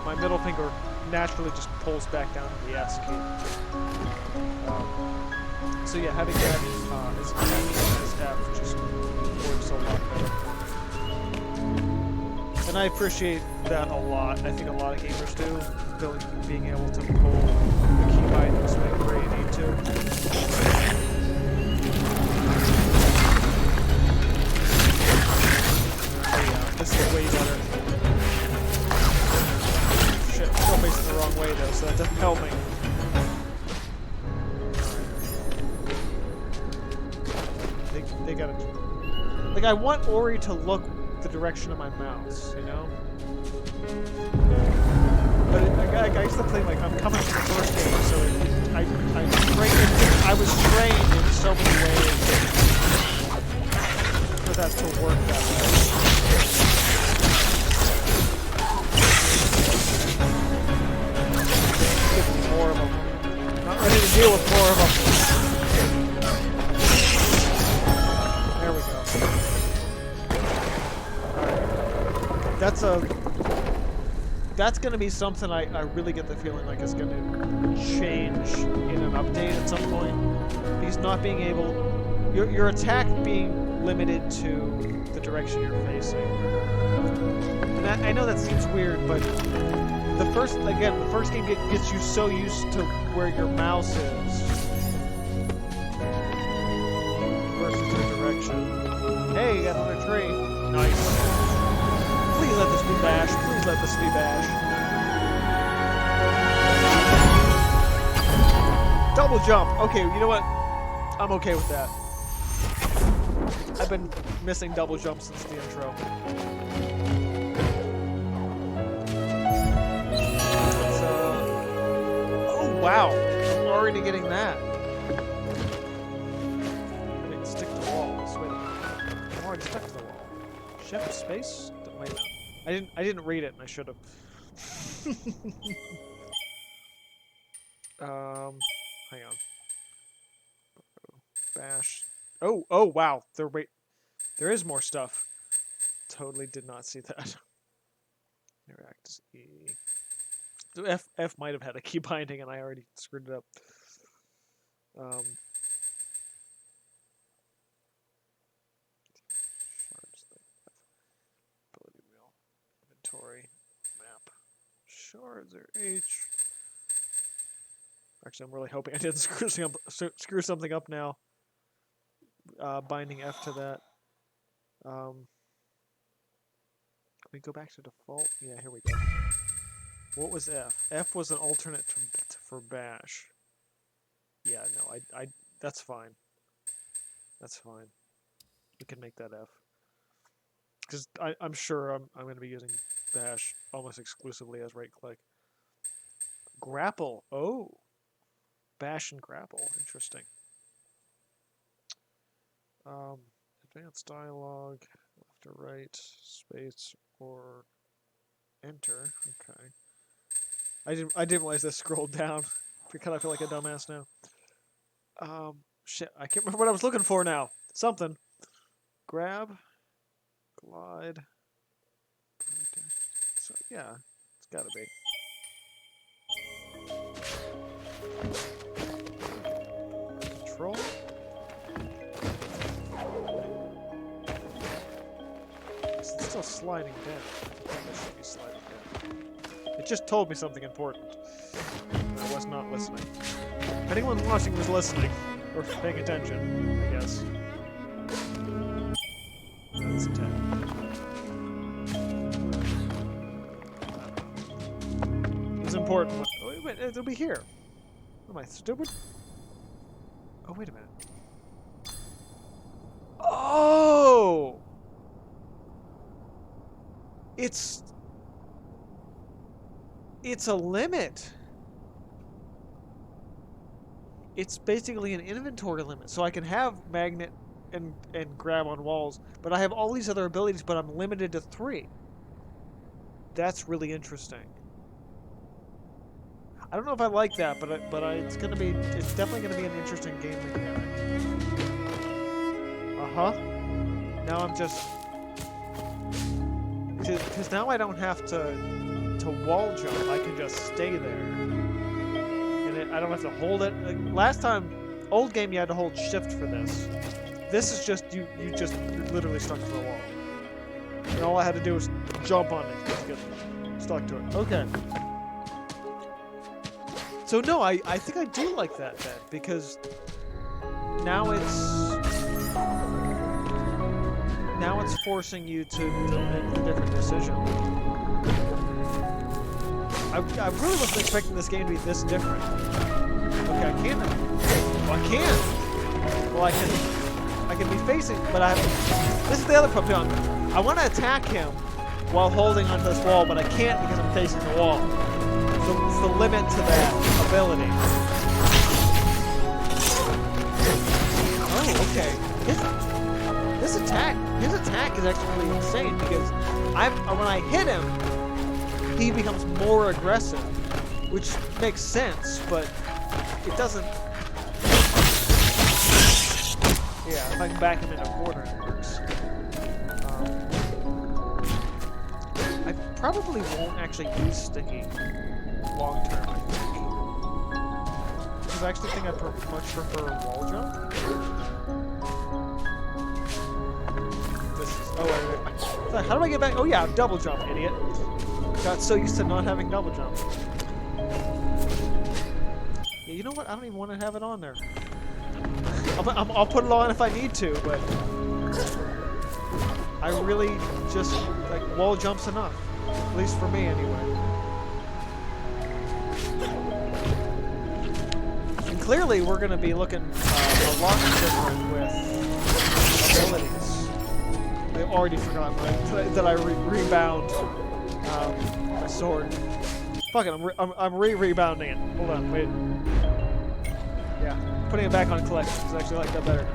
My middle finger naturally just pulls back down to the S key. So yeah, having that as F just works a lot better for me. And I appreciate that a lot. I think a lot of gamers do, being able to pull the keybind and swing where you need to. This is way better. Shit, I'm still facing the wrong way though, so that doesn't help me. They gotta... Like, I want Ori to look the direction of my mouse, you know? But I used to think, like, I'm coming from the first game, so I was trained in so many ways for that to work that way. More of them. Not ready to deal with more of them. There we go. Alright. That's gonna be something I really get the feeling like is gonna change in an update at some point. Because not being able... Your attack being limited to the direction you're facing. And I know that seems weird, but... The first game gets you so used to where your mouse is versus your direction. Hey, you got another tree. Nice. Please let this be Bash. Please let this be Bash. Double jump. Okay, you know what? I'm okay with that. I've been missing double jumps since the intro. Wow, I'm already getting that. I didn't stick to walls. Wait a minute. I'm already stuck to the wall. Shift space? Wait a minute. I didn't read it and I should have. Hang on. Bash. Oh, wow. There is more stuff. Totally did not see that. Interact is E. So F might have had a key binding and I already screwed it up. Shards thing. Ability wheel. Inventory. Map. Shards are H. Actually, I'm really hoping I didn't screw something up now. Binding F to that. Can we go back to default? Yeah, here we go. What was F? F was an alternate for bash. Yeah, no, I that's fine. That's fine. We can make that F. Because I'm sure I'm going to be using bash almost exclusively as right click. Grapple. Oh. Bash and grapple. Interesting. Advanced dialogue, left or right, space or enter. Okay. I didn't realize this scrolled down. Because I feel like a dumbass now. Shit, I can't remember what I was looking for now. Something. Grab, glide. So yeah, it's gotta be. Control. It's still sliding down. I think I should be sliding down. It just told me something important. I was not listening. If anyone watching was listening, or paying attention, I guess. That's 10. It's important. Oh, wait a minute, it'll be here. Am I stupid? Oh, wait a minute. Oh! It's a limit. It's basically an inventory limit. So I can have magnet and grab on walls, but I have all these other abilities, but I'm limited to 3. That's really interesting. I don't know if I like that, but it's definitely gonna be an interesting game mechanic. Now I'm just, because now I don't have to wall jump. I can just stay there, and I don't have to hold it. Like, last time, old game, you had to hold shift for this. This is just you're literally stuck to the wall, and all I had to do was jump on it to get stuck to it. Okay. So no, I think I do like that then, because now it's forcing you to make a different decision. I really wasn't expecting this game to be this different. Okay, I can now. Well, I can. Well, I can be facing, but this is the other problem. I want to attack him while holding onto this wall, but I can't because I'm facing the wall. So it's the limit to that ability. Oh, okay. His attack is actually really insane because when I hit him, he becomes more aggressive, which makes sense, but it doesn't. Yeah, if I can back him in a corner, it works. I probably won't actually use sticky long term, I think. Because I actually think I much prefer wall jump. Wait. How do I get back? Oh yeah, double jump, idiot. Got so used to not having double jump. Yeah, you know what? I don't even want to have it on there. I'll put it on if I need to, but I really just like wall jumps enough, at least for me anyway. And clearly, we're going to be looking a lot different with abilities. I already forgot that I rebound my sword. Fuck it, I'm rebounding it. Hold on, wait. Yeah, putting it back on collection because I actually like that better.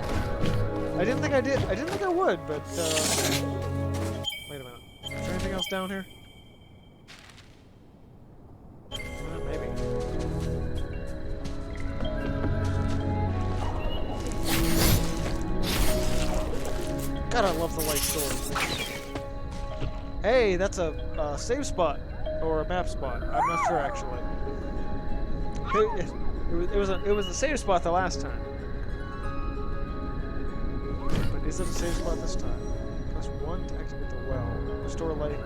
I didn't think I would, but wait a minute. Is there anything else down here? Maybe. God, I love the light sword. Hey, that's a save spot or a map spot. I'm not sure actually. It was a save spot the last time. But is it a save spot this time? Press 1 to activate the well. Restore light.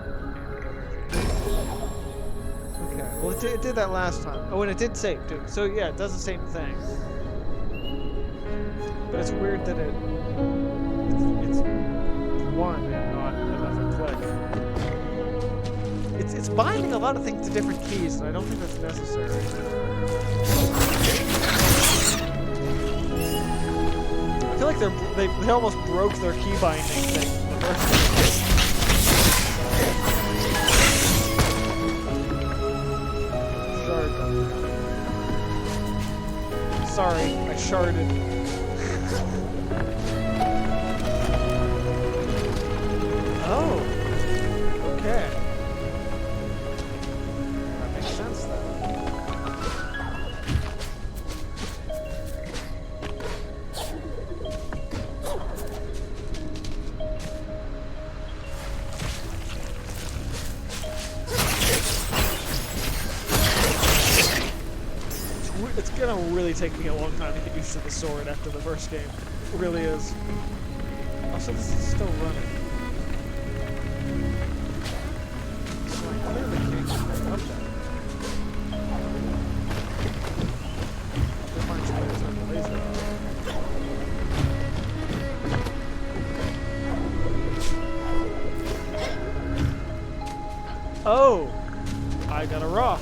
Okay. Well, it did that last time. Oh, and it did save too. So yeah, it does the same thing. But it's weird that it's 1 and not another click. It's binding a lot of things to different keys, and I don't think that's necessary. I feel like they almost broke their key binding thing in the first place. Shard. Sorry, I sharded. Oh, okay. That makes sense then. It's gonna really take me a long time to get used to the sword after the first game. It really is. Also, this is still running. So I clearly can't get back up there. There might be a laser. Oh! I got a rock.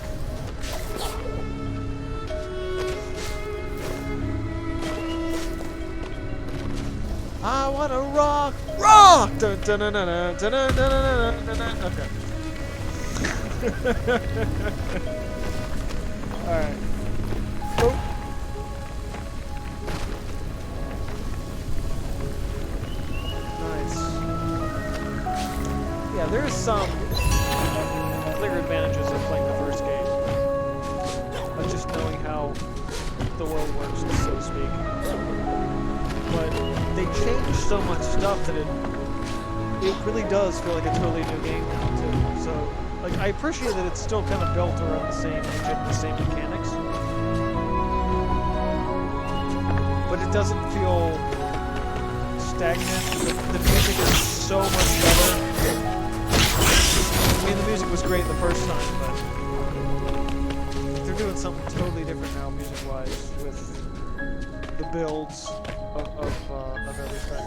I want to rock! Rock! Dun, dun, dun, dun, dun, dun, dun, dun, dun, dun. Okay. Alright. Oh. Nice. Yeah, there's some clear advantages of playing the first game. Of just knowing how the world works, so to speak. But they changed so much stuff that it really does feel like a totally new game now too. So like I appreciate that it's still kind of built around the same engine, the same mechanics. But it doesn't feel stagnant. The music is so much better. I mean the music was great the first time, but they're doing something totally different now music-wise with the builds of everything.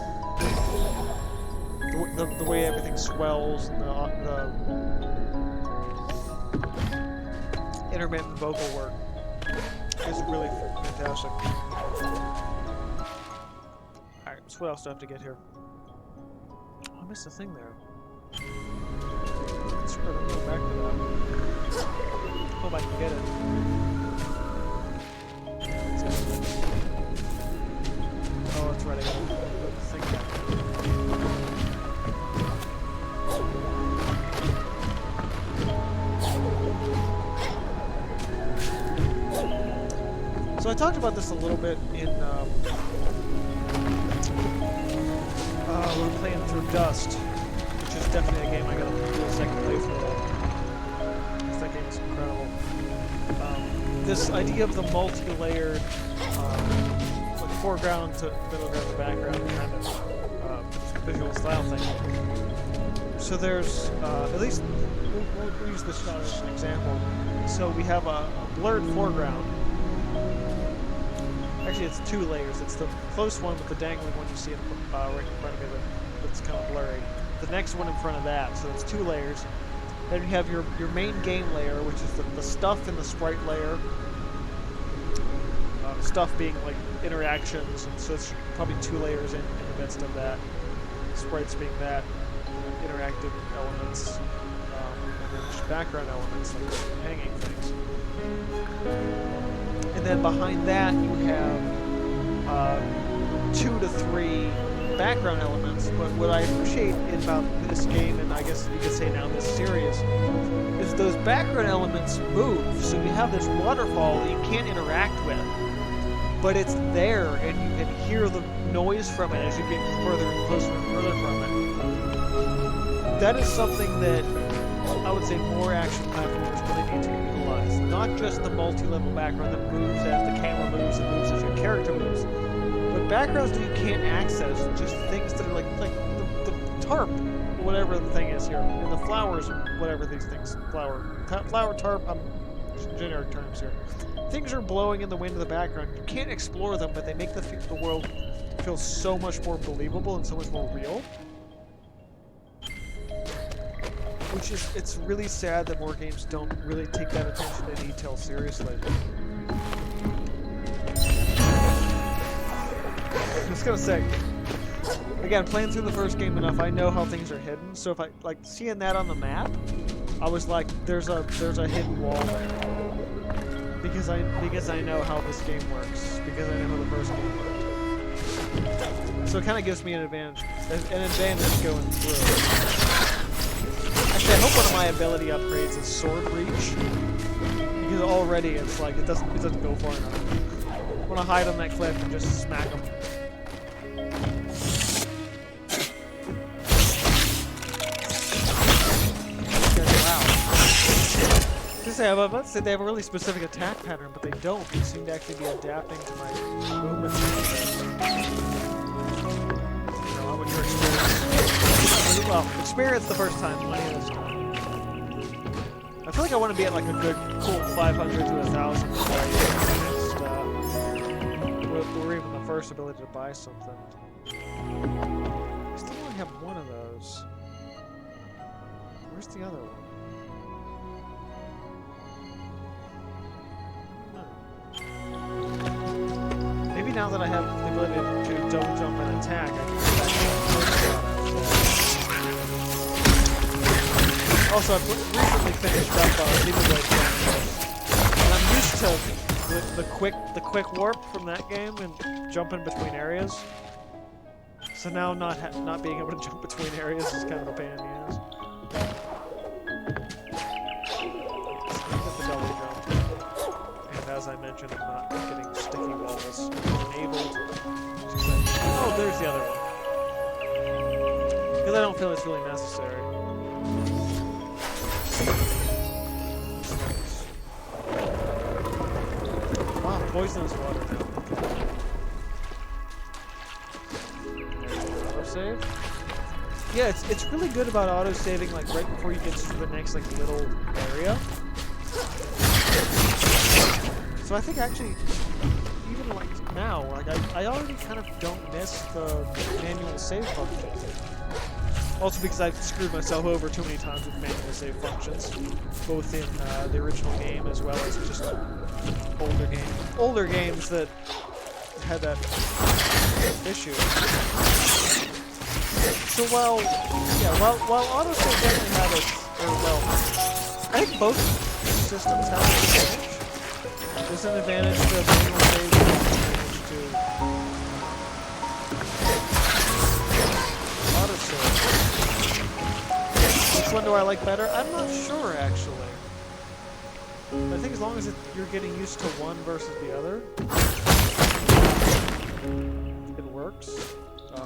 The way everything swells and the intermittent vocal work is really fantastic. Alright, so what else do I have to get here? Oh, I missed a thing there. Screw it, I'm going back to that. Hope I can get it. Oh, that's right, I gotta put the thing back. So I talked about this a little bit in we're playing through Dust, which is definitely a game I gotta do a second playthrough of. That game is incredible. This idea of the multi-layered like foreground to middle ground to background kind of visual style thing. So there's at least we'll use this shot as an example. So we have a blurred foreground. Actually, it's two layers. It's the close one with the dangling one you see right in front of me that's kind of blurry. The next one in front of that, so it's two layers. Then you have your main game layer, which is the stuff in the sprite layer. Stuff being like interactions, and so it's probably two layers in the midst of that. Sprites being that, interactive elements, and then just background elements like hanging things. And then behind that you have 2 to 3 background elements. But what I appreciate about this game, and I guess you could say now this series, is those background elements move. So you have this waterfall that you can't interact with, but it's there, and you can hear the noise from it as you get further and closer and further from it. That is something that I would say more action platformers really need to utilize. Not just the multi-level background that moves as the camera moves and moves as your character moves, but backgrounds that you can't access, just things that are like the tarp, whatever the thing is here, and the flowers, whatever these things, flower tarp, generic terms here. Things are blowing in the wind in the background. You can't explore them, but they make the world feel so much more believable and so much more real. Which is, it's really sad that more games don't really take that attention to detail seriously. I was gonna say, again, playing through the first game enough, I know how things are hidden. So if I like seeing that on the map, I was like, there's a hidden wall there. Because I know how this game works. Because I know how the first game worked. So it kind of gives me an advantage going through. my ability upgrades is sword reach. Because already it's like it doesn't go far enough. I want to hide on that cliff and just smack them. I was about to say they have a really specific attack pattern, but they don't. They seem to actually be adapting to my movement. How would your experience? Well, experience the first time, plenty this time. I feel like I want to be at like a good, cool 500 to 1,000 before I or even the first ability to buy something. I still only have one of those. Where's the other one? Maybe now that I have the ability to double jump and attack, I can get back to the Also, I've recently finished up Demon Blade franchise, and I'm used to the quick warp from that game and jumping between areas. So now not being able to jump between areas is kind of a pain in the ass. As I mentioned, I'm not getting sticky walls enabled. Oh, there's the other one. Because I don't feel it's really necessary. Wow, poisonous water now. There's the autosave. Yeah, it's really good about auto-saving like right before you get to the next like little area. So I think actually, even like now, like I already kind of don't miss the manual save function. Also because I've screwed myself over too many times with manual save functions, both in the original game as well as just older games that had that issue. So while autosave definitely have its, I think both systems have its advantage. There's an advantage to manual save, there's an advantage to autosave. Which one do I like better? I'm not sure, actually. But I think as long as you're getting used to one versus the other, it works. I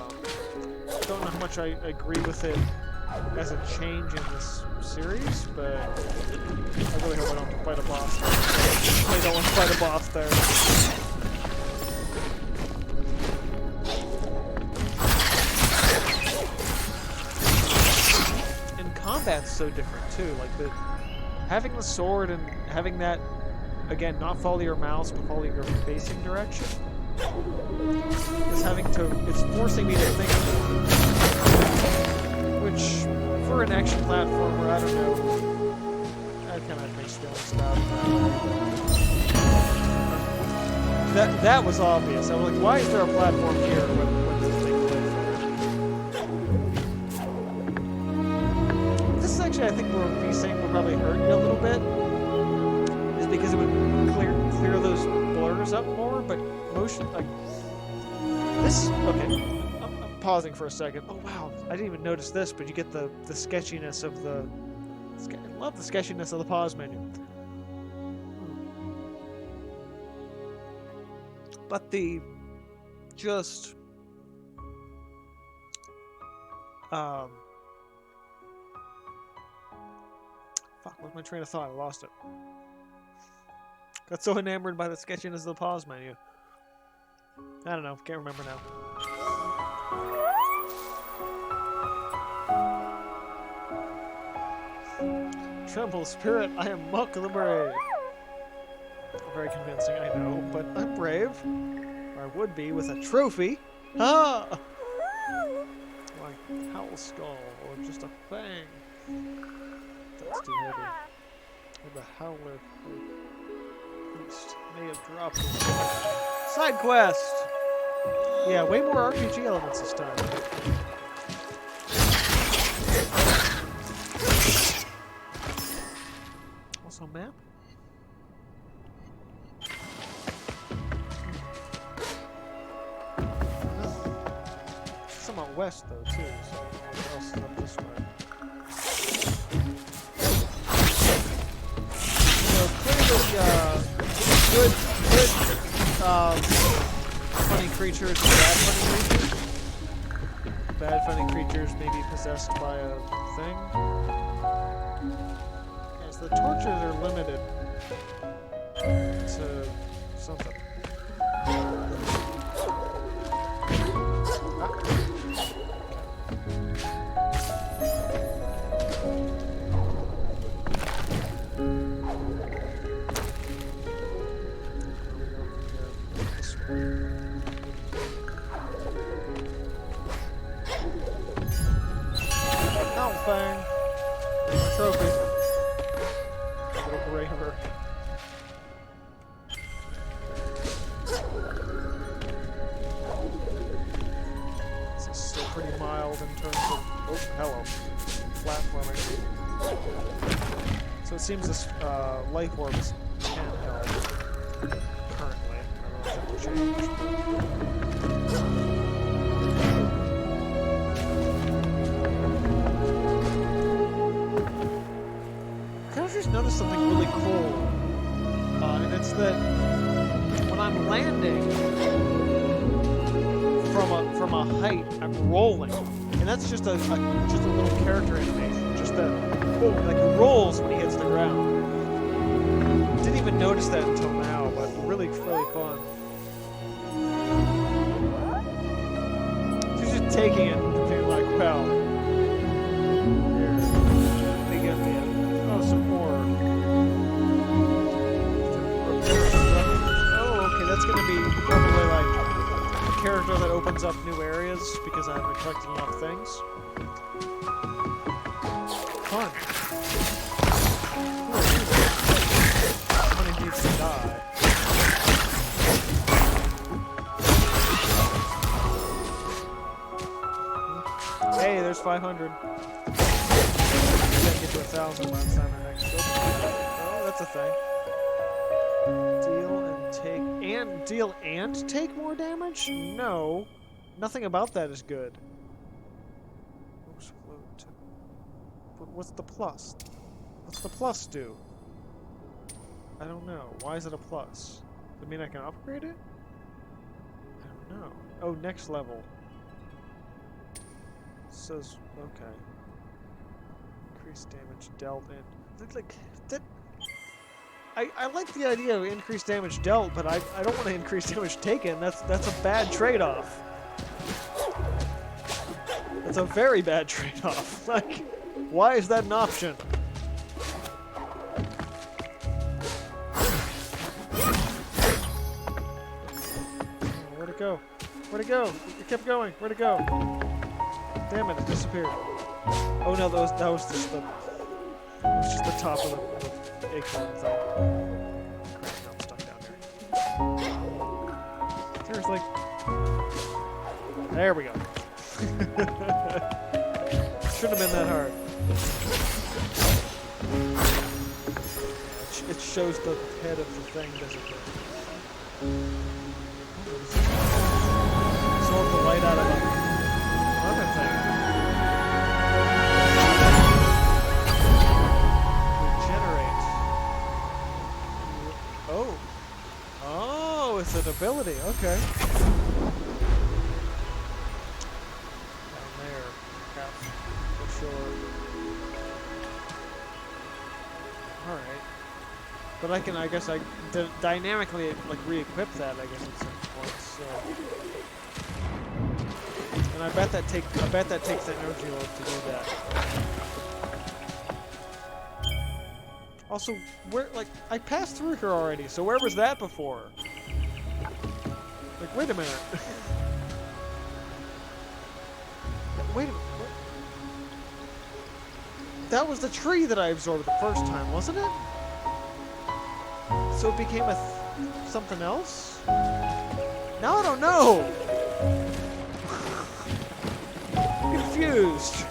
don't know how much I agree with it as a change in this series, but I really hope I don't fight a boss there. I really don't want to fight a boss there. And combat's so different too. Like having the sword and having that, again, not follow your mouse but follow your facing direction. It's forcing me to think more. Which, for an action platformer, I don't know. That kind of makes me stop. That was obvious. I was like, why is there a platform here when this takes place? This is actually, I think, where VSync would probably hurt you a little bit. Is because it would clear those blurs up more, but motion, like, this, okay. I'm pausing for a second. Oh wow, I didn't even notice this, but you get the sketchiness of the... I love the sketchiness of the pause menu. But the... just... fuck, what's my train of thought? I lost it. Got so enamored by the sketchiness of the pause menu. I don't know, can't remember now. Tremble, spirit, I am Muck the Brave. Very convincing, I know, but I'm brave. Or I would be with a trophy. Ah! Like Howl Skull, or just a fang. That's too heavy. Or the Howler Priest may have dropped it. Side quest! Yeah, way more RPG elements this time. Also map? Somewhat west though too, so what else is up this way? good funny creatures and bad funny creatures. Bad funny creatures may be possessed by a thing. Yes, the tortures are limited to something. Mountain Fang. My trophy. Little braver. This is still pretty mild in terms of... Oh, hello. Platforming. So it seems this life orb is handheld currently. I don't know if that will change. I just noticed something really cool, and it's that when I'm landing from a height, I'm rolling, and that's just a little character animation, just that like he rolls when he hits the ground. Didn't even notice that until now, but really fun. She's just taking it and being like, well. Some more. Oh, okay, that's gonna be probably like a character that opens up new areas because I haven't collected enough things. Fun. Money needs to die. Hey, there's 500. Get to 1,000 by the time our next build. Oh, that's a thing. Deal and take more damage? No. Nothing about that is good. But what's the plus? What's the plus do? I don't know. Why is it a plus? Does it mean I can upgrade it? I don't know. Oh, next level. It says, okay. Increased damage dealt in. Like that. I like the idea of increased damage dealt, but I don't want to increase damage taken. That's a bad trade-off. That's a very bad trade-off. Like, why is that an option? Where'd it go? Where'd it go? It kept going. Where'd it go? Damn it! It disappeared. Oh no, that was just the top of the acorn thing. Crap, now I'm stuck down here. Seriously. There we go. Shouldn't have been that hard. It shows the head of the thing disappear. Absorb the light out of another thing. Oh, it's an ability. Okay. Down there, for sure. All right. But I guess dynamically like re-equip that. I guess at some point. So. And I bet that takes the energy load to do that. Also, where, like, I passed through here already, so where was that before? Like, wait a minute. Wait a minute. What? That was the tree that I absorbed the first time, wasn't it? So it became something else? Now I don't know! I'm confused.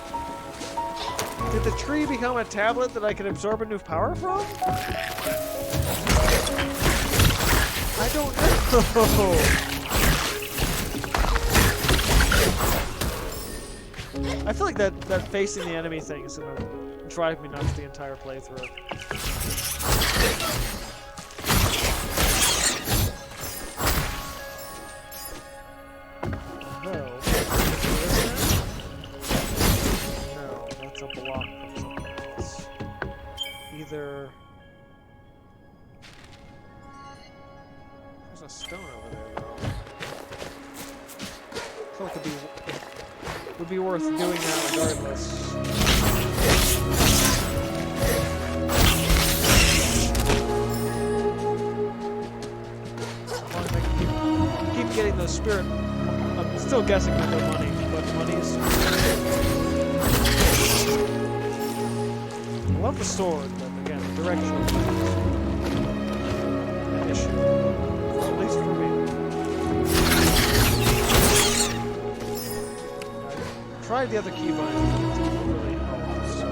Did the tree become a tablet that I could absorb a new power from? I don't know. I feel like that facing the enemy thing is gonna drive me nuts the entire playthrough. from something else. Either there's a stone over there though. I feel like it would be worth doing that regardless. As long as I can keep getting the spirit. I'm still guessing with the money, but money's. I love the sword, but again, the direction is an issue. At least for me. I tried the other keybind, but it didn't really help, so.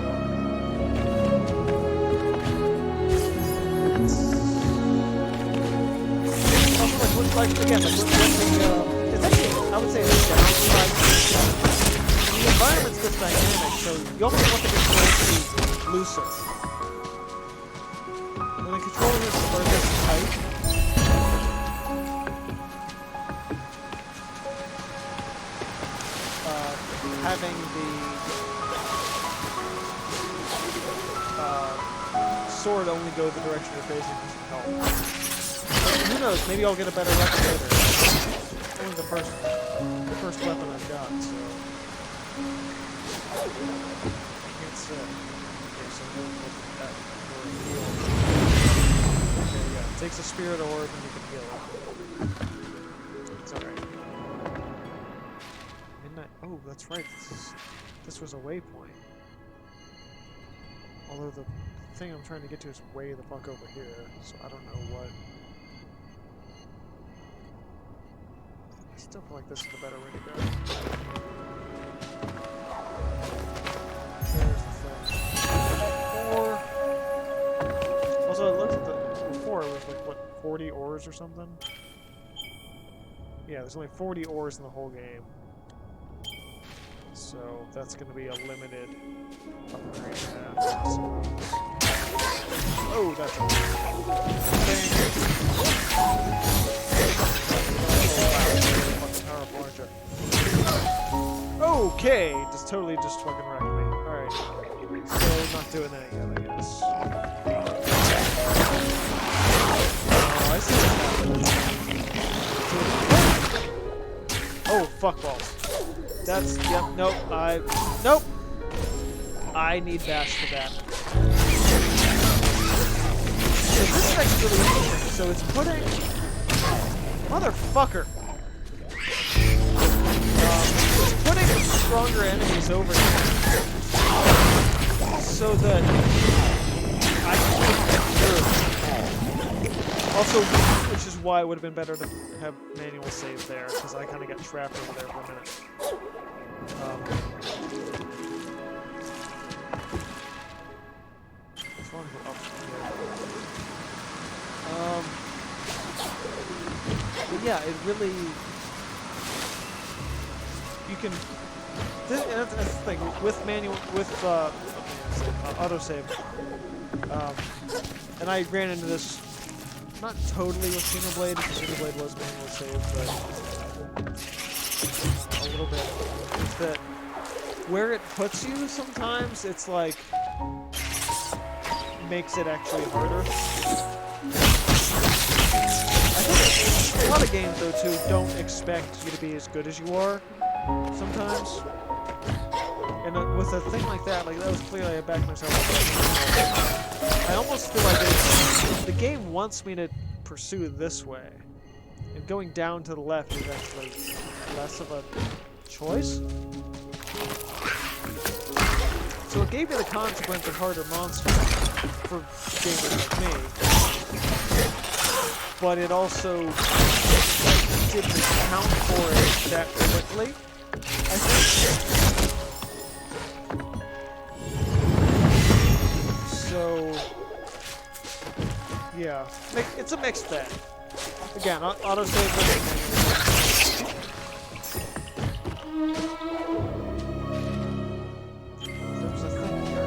Also, again, it's actually, I would say it's downside. The environment's this dynamic, so you almost want the control to be looser. When the controllers are this tight, having the sword only go the direction you're facing doesn't help. But who knows? Maybe I'll get a better weapon later. It's only the first weapon I've got, so. Can't say. Okay, so we'll look at that for a heal. Okay, yeah. It takes a spirit orb and you can heal it. It's alright. Midnight. Oh, that's right. This was a waypoint. Although the thing I'm trying to get to is way the fuck over here, so I don't know what. I still feel like this is the better way to go. There's the thing. 4. Also, it looks at the before it was like what 40 ores or something. Yeah, there's only 40 ores in the whole game. So that's going to be a limited upgrade path. So. Oh, that's powerful, aren't you? Okay, just totally just fucking wrecked me. Alright. So not doing that yet, I guess. Oh, I see what's happening. Oh, fuck balls. That's, yep, nope, nope! I need bash for that. So this is actually really interesting. So it's putting... Motherfucker! It's putting stronger enemies over here. So that I can get through. Also, which is why it would have been better to have manual save there, because I kind of got trapped over there for a minute. As long as we're up here. But yeah, it really... You can... That's the thing, with manual... with, autosave. And I ran into this... Not totally with Xenoblade, because Xenoblade was manual save, but... a little bit. Is that where it puts you sometimes, it's like... makes it actually harder. I think a lot of games, though, too, don't expect you to be as good as you are, sometimes. And with a thing like that was clearly I backed myself up. I almost feel like the game wants me to pursue this way. And going down to the left is actually less of a choice. So it gave me the consequence of harder monsters for gamers like me. But it also didn't account for it that quickly, I think. So, yeah, it's a mixed bag. Again, autosave with there's a thing here.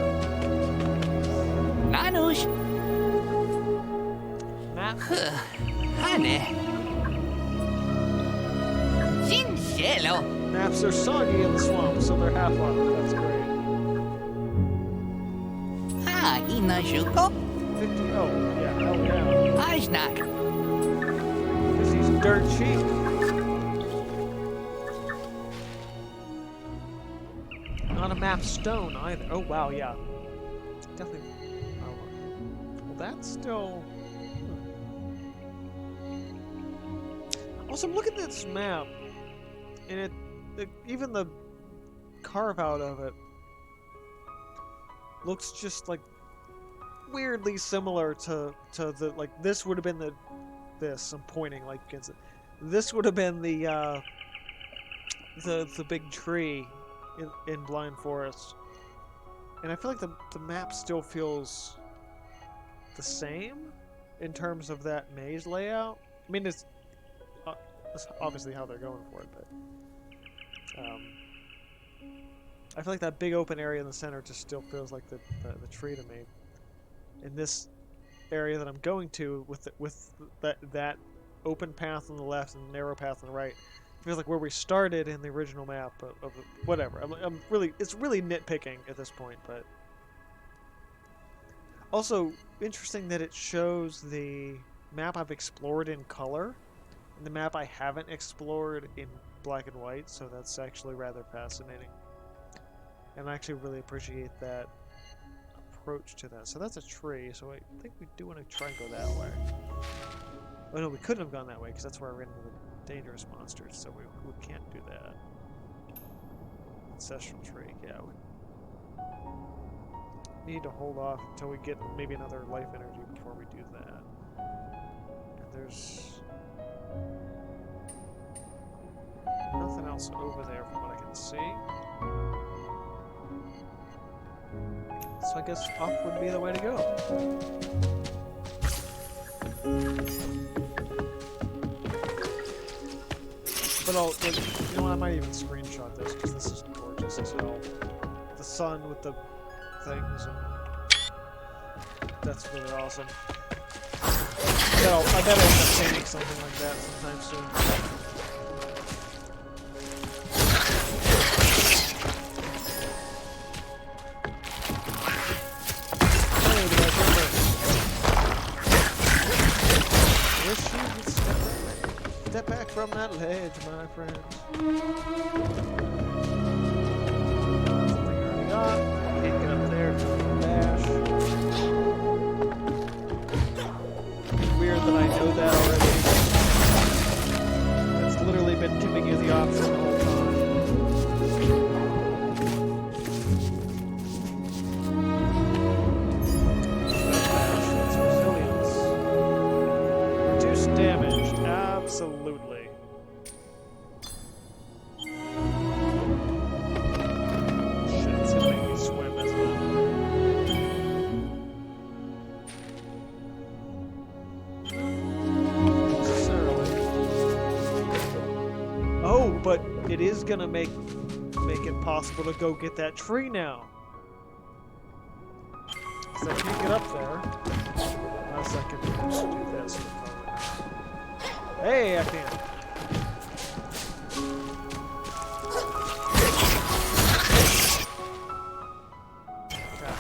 Nanush, Map. honey. Sincero. Maps are soggy in the swamp, so they're half-life. That's great. Inashuko? 50. Oh, yeah, hell yeah. Ajnak. This is dirt cheap. Not a map stone either. Oh, wow, yeah. Definitely. Oh, well, that's still. Also, I'm looking at this map, and even the carve out of it looks just like weirdly similar to the this would have been this. I'm pointing like against it. This would have been the big tree in Blind Forest, and I feel like the map still feels the same in terms of that maze layout. I mean, it's obviously how they're going for it, but I feel like that big open area in the center just still feels like the tree to me. In this area that I'm going to, with that open path on the left and narrow path on the right, feels like where we started in the original map of whatever. It's really nitpicking at this point, but also interesting that it shows the map I've explored in color and the map I haven't explored in black and white, so that's actually rather fascinating. And I actually really appreciate that approach to that. So that's a tree, so I think we do want to try and go that way. Oh no, we couldn't have gone that way because that's where I ran into the dangerous monsters, so we can't do that. Ancestral tree, yeah. We need to hold off until we get maybe another life energy before we do that. And there's nothing else over there from what I can see. So I guess up would be the way to go. But you know what, I might even screenshot this because this is gorgeous as hell. The sun with the things, and that's really awesome. I bet I'll end up painting something like that sometime soon. Step back from that ledge, my friend. Something I already got. Can't get up there because of the dash. Weird that I know that already. It's literally been giving you the option the whole time. Damaged, absolutely. Shit, it's gonna make me swim, isn't it? Oh, but it is gonna make it possible to go get that tree now. So I can't get up there. Unless I can just do this. Hey, I can. Okay.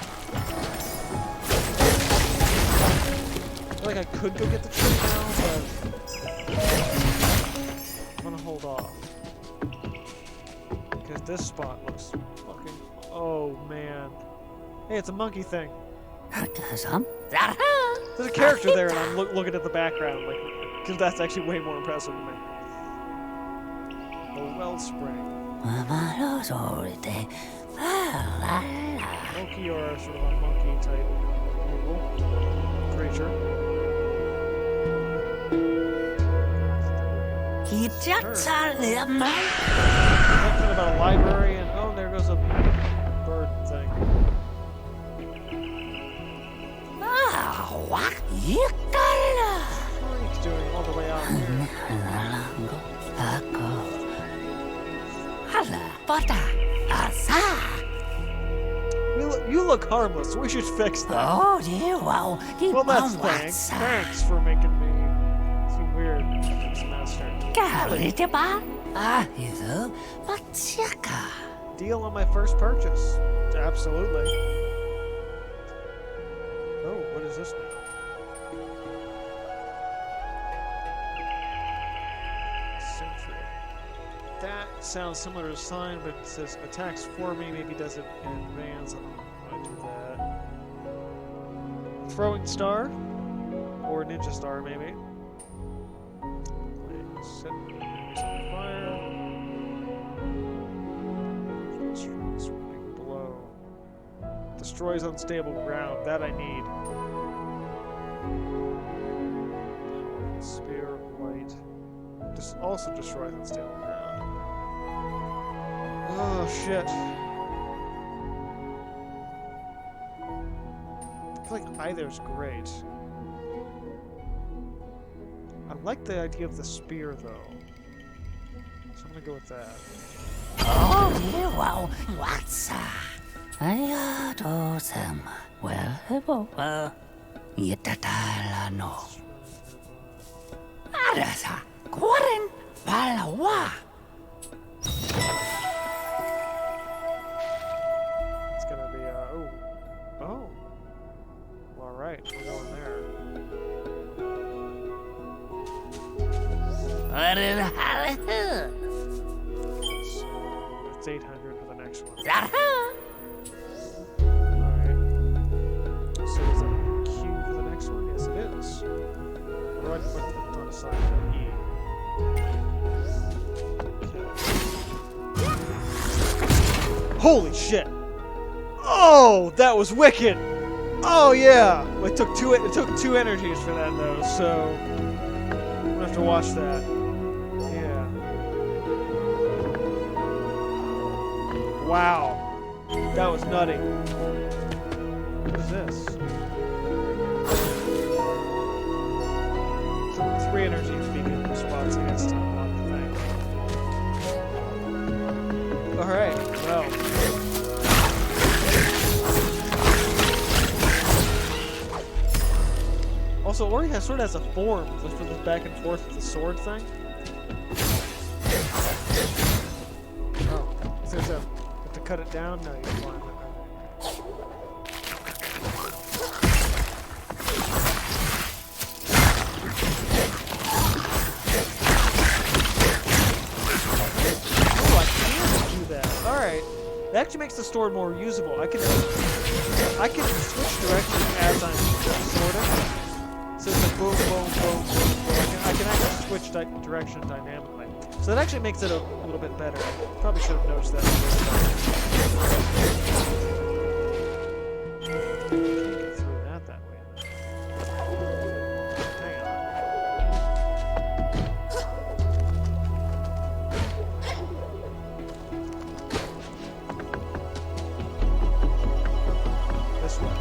I feel like I could go get the tree now, but I'm gonna hold off. Because this spot looks fucking... Oh, man. Hey, it's a monkey thing. There's a character there, and I'm looking at the background, like... Because that's actually way more impressive to me. The wellspring. Monkey or sort of a monkey type creature. Something about a library, and oh, there goes a bird thing. What are you doing all the way out here? You look harmless. We should fix that. Well, that's thanks. Thanks for making me seem weird this semester. Deal on my first purchase. Absolutely. is this now? Sentry. That sounds similar to sign, but it says attacks for me, maybe does it in advance. I don't want to do that. Throwing star, or ninja star, maybe. Set enemies on fire. Sweeping blow. Destroys unstable ground. That I need. Powerful spear of light. Also destroys unstable ground. Oh shit. I feel like either's great. I like the idea of the spear though. So I'm gonna go with that. Oh, wow, what's I do some well, Yetatalano. Arasa, Quarren, Palawa. It's gonna be oh. Well, alright, we're going there. So it's 800 for the next one. Alright. So is that a Q for the next one? Yes, it is. What do I put on the side of E? Okay. Holy shit! Oh, that was wicked! Oh yeah! It took two energies for that though, so I'm gonna have to watch that. Yeah. Wow. That was nutty. What is this? 3 energies beacon response against unlock the thing. Alright, well. Also, Ori sort of has a form for the back and forth with the sword thing. Oh, so have to cut it down? No, you're fine. Oh, I can do that. Alright. That actually makes the sword more usable. I can switch directions as I'm sorting. So it's like boom, boom, boom, boom, boom. I can actually switch direction dynamically. So that actually makes it a little bit better. Probably should have noticed that. Can't get through that way. Hang on. This way.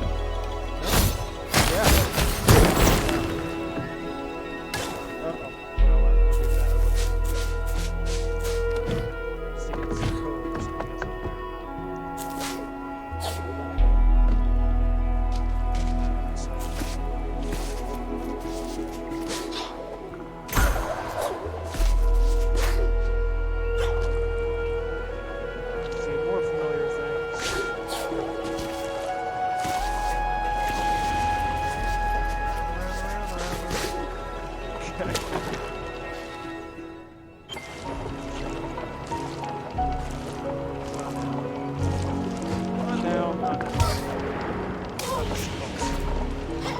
No?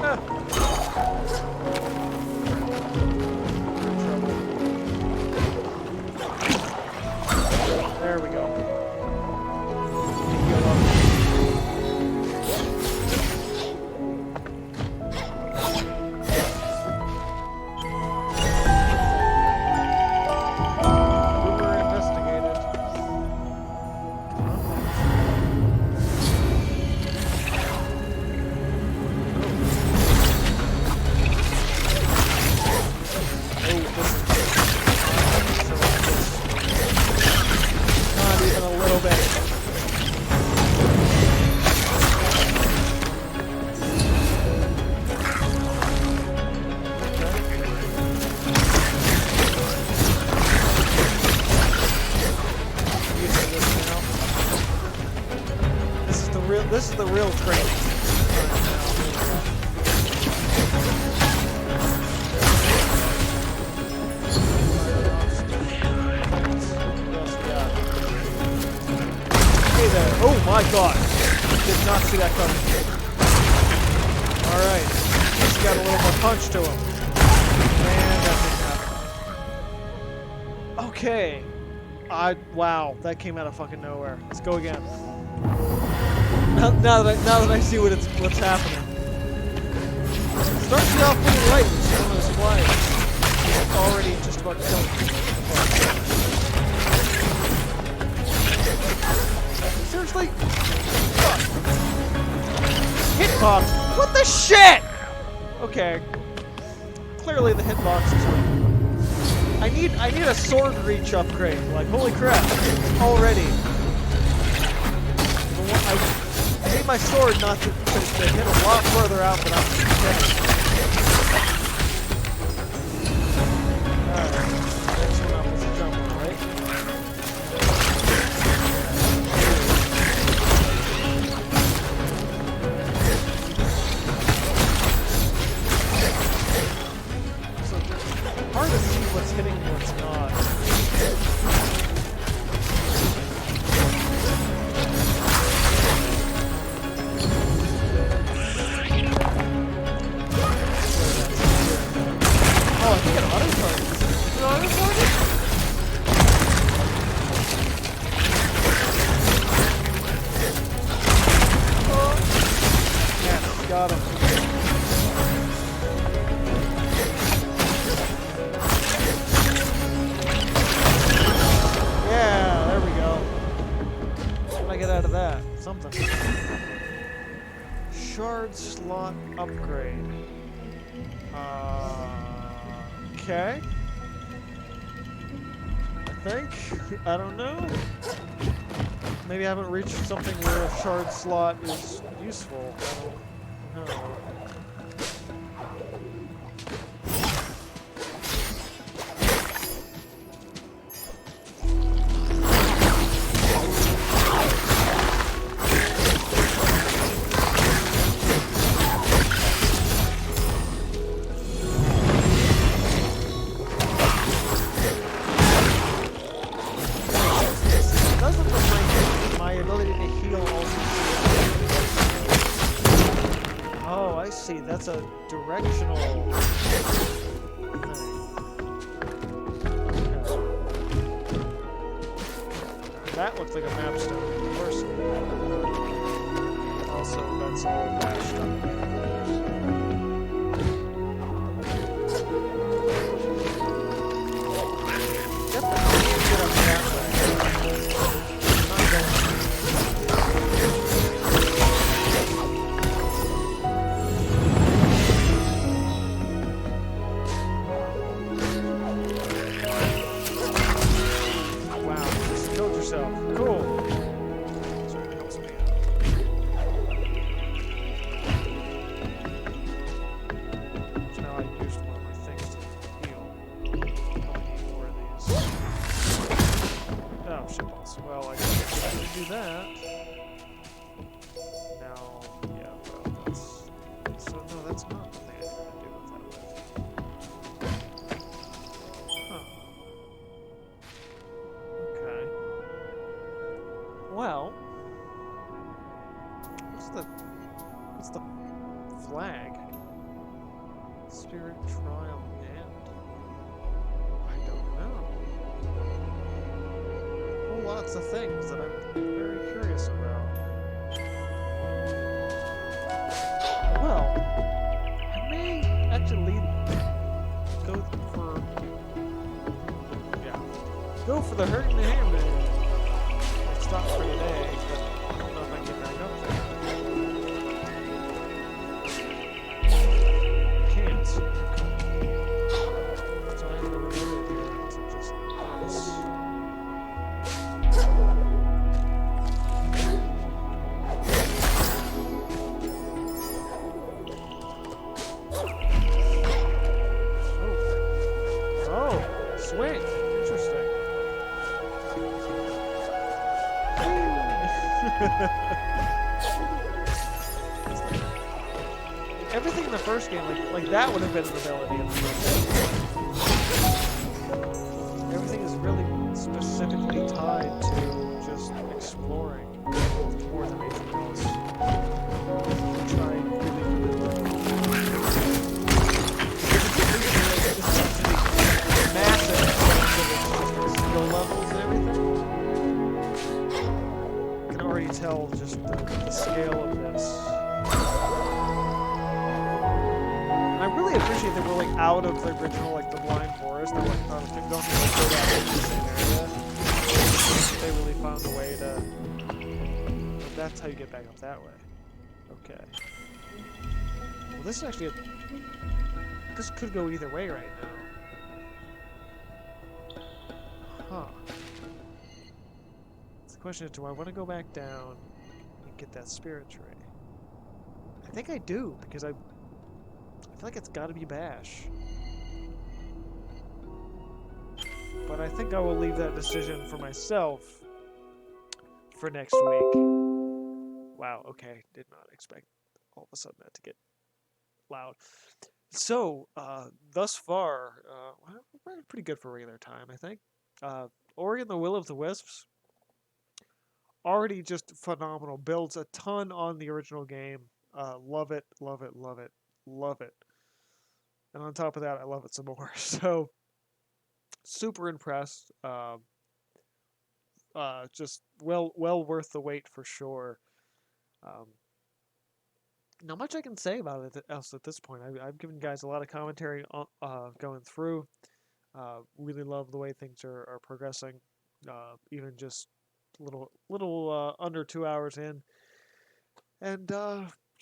Yeah. There we go. This is the real training. Oh my god! Did not see that coming. Alright. He's got a little more punch to him. And that didn't happen. Okay. Wow, that came out of fucking nowhere. Let's go again. Now that I see what's happening. Starts me off pretty light with one of those flyers. Already just about killing me. Seriously? Fuck. Hitbox? What the shit? Okay. Clearly the hitbox is weak. I need a sword reach upgrade. Like, holy crap. Already. I need my sword not to hit a lot further out than I'm getting. Alright. Next one up is a jump one, right? So it's hard to see what's hitting and what's not. Oh, I think it auto-targets. Is it auto-target? Oh. Yeah, got him. Yeah, there we go. What did I get out of that? Something. Shard slot upgrade. Okay. I think. I don't know. Maybe I haven't reached something where a shard slot is useful. I don't know. That's a directional thing. Okay. That looks like a map stone. Personally. Also, that's all bashed up. Definitely can't get up that way. Not going to. Cool. Helps me out. So now I used one of my things to heal. I need more of these. Oh, shitballs. Well, I guess I can do that. Now, yeah, well, that's... So, no, that's not the thing I need to do with that with. Huh. Okay. Well, what's the flag? Spirit trial end. I don't know. Well, lots of things that I'm very curious about. Well, I may actually go for the hurt in the hand. Stop for today, but I don't know if I can get back up there. I can't. So I need to remove here to just this. Oh, swing. Interesting. Everything in the first game, like that would have been an ability in the first game. Everything is really specifically tied to just exploring. more than anything else. Try and really massive skill levels and everything. I can already tell just the scale of this. And I really appreciate that we're like out of the original like the blind forest. They're like, don't need to go back into the same area. They really found a way to. Oh, that's how you get back up that way. Okay. Well, this is actually this could go either way right now. Huh. The question is, do I want to go back down and get that spirit tray? I think I do, because I feel like it's got to be Bash. But I think I will leave that decision for myself for next week. Wow, okay. Did not expect all of a sudden that to get loud. So, thus far, we're pretty good for regular time, I think. Ori and the Will of the Wisps, already just phenomenal. Builds a ton on the original game. Love it, love it, love it, love it. And on top of that, I love it some more. So, super impressed. Just well worth the wait for sure. Not much I can say about it else at this point. I've given guys a lot of commentary on, going through. Really love the way things are progressing. Even just little under 2 hours in, and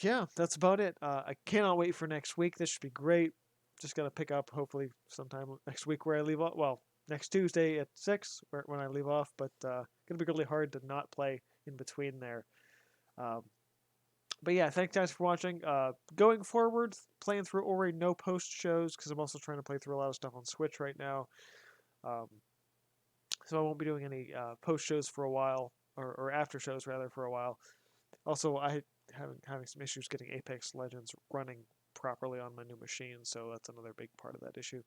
yeah, that's about it. I cannot wait for next week. This should be great. Just gotta pick up hopefully sometime next week where I leave off. Well, next Tuesday at 6 when I leave off, but gonna be really hard to not play in between there. Um, but yeah, thanks guys for watching. Going forward, playing through Ori, no post shows because I'm also trying to play through a lot of stuff on Switch right now. Um, so I won't be doing any post shows for a while, or after shows rather for a while. Also, I having some issues getting Apex Legends running properly on my new machine, so that's another big part of that issue.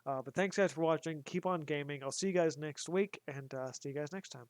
But thanks guys for watching. Keep on gaming. I'll see you guys next week, and see you guys next time.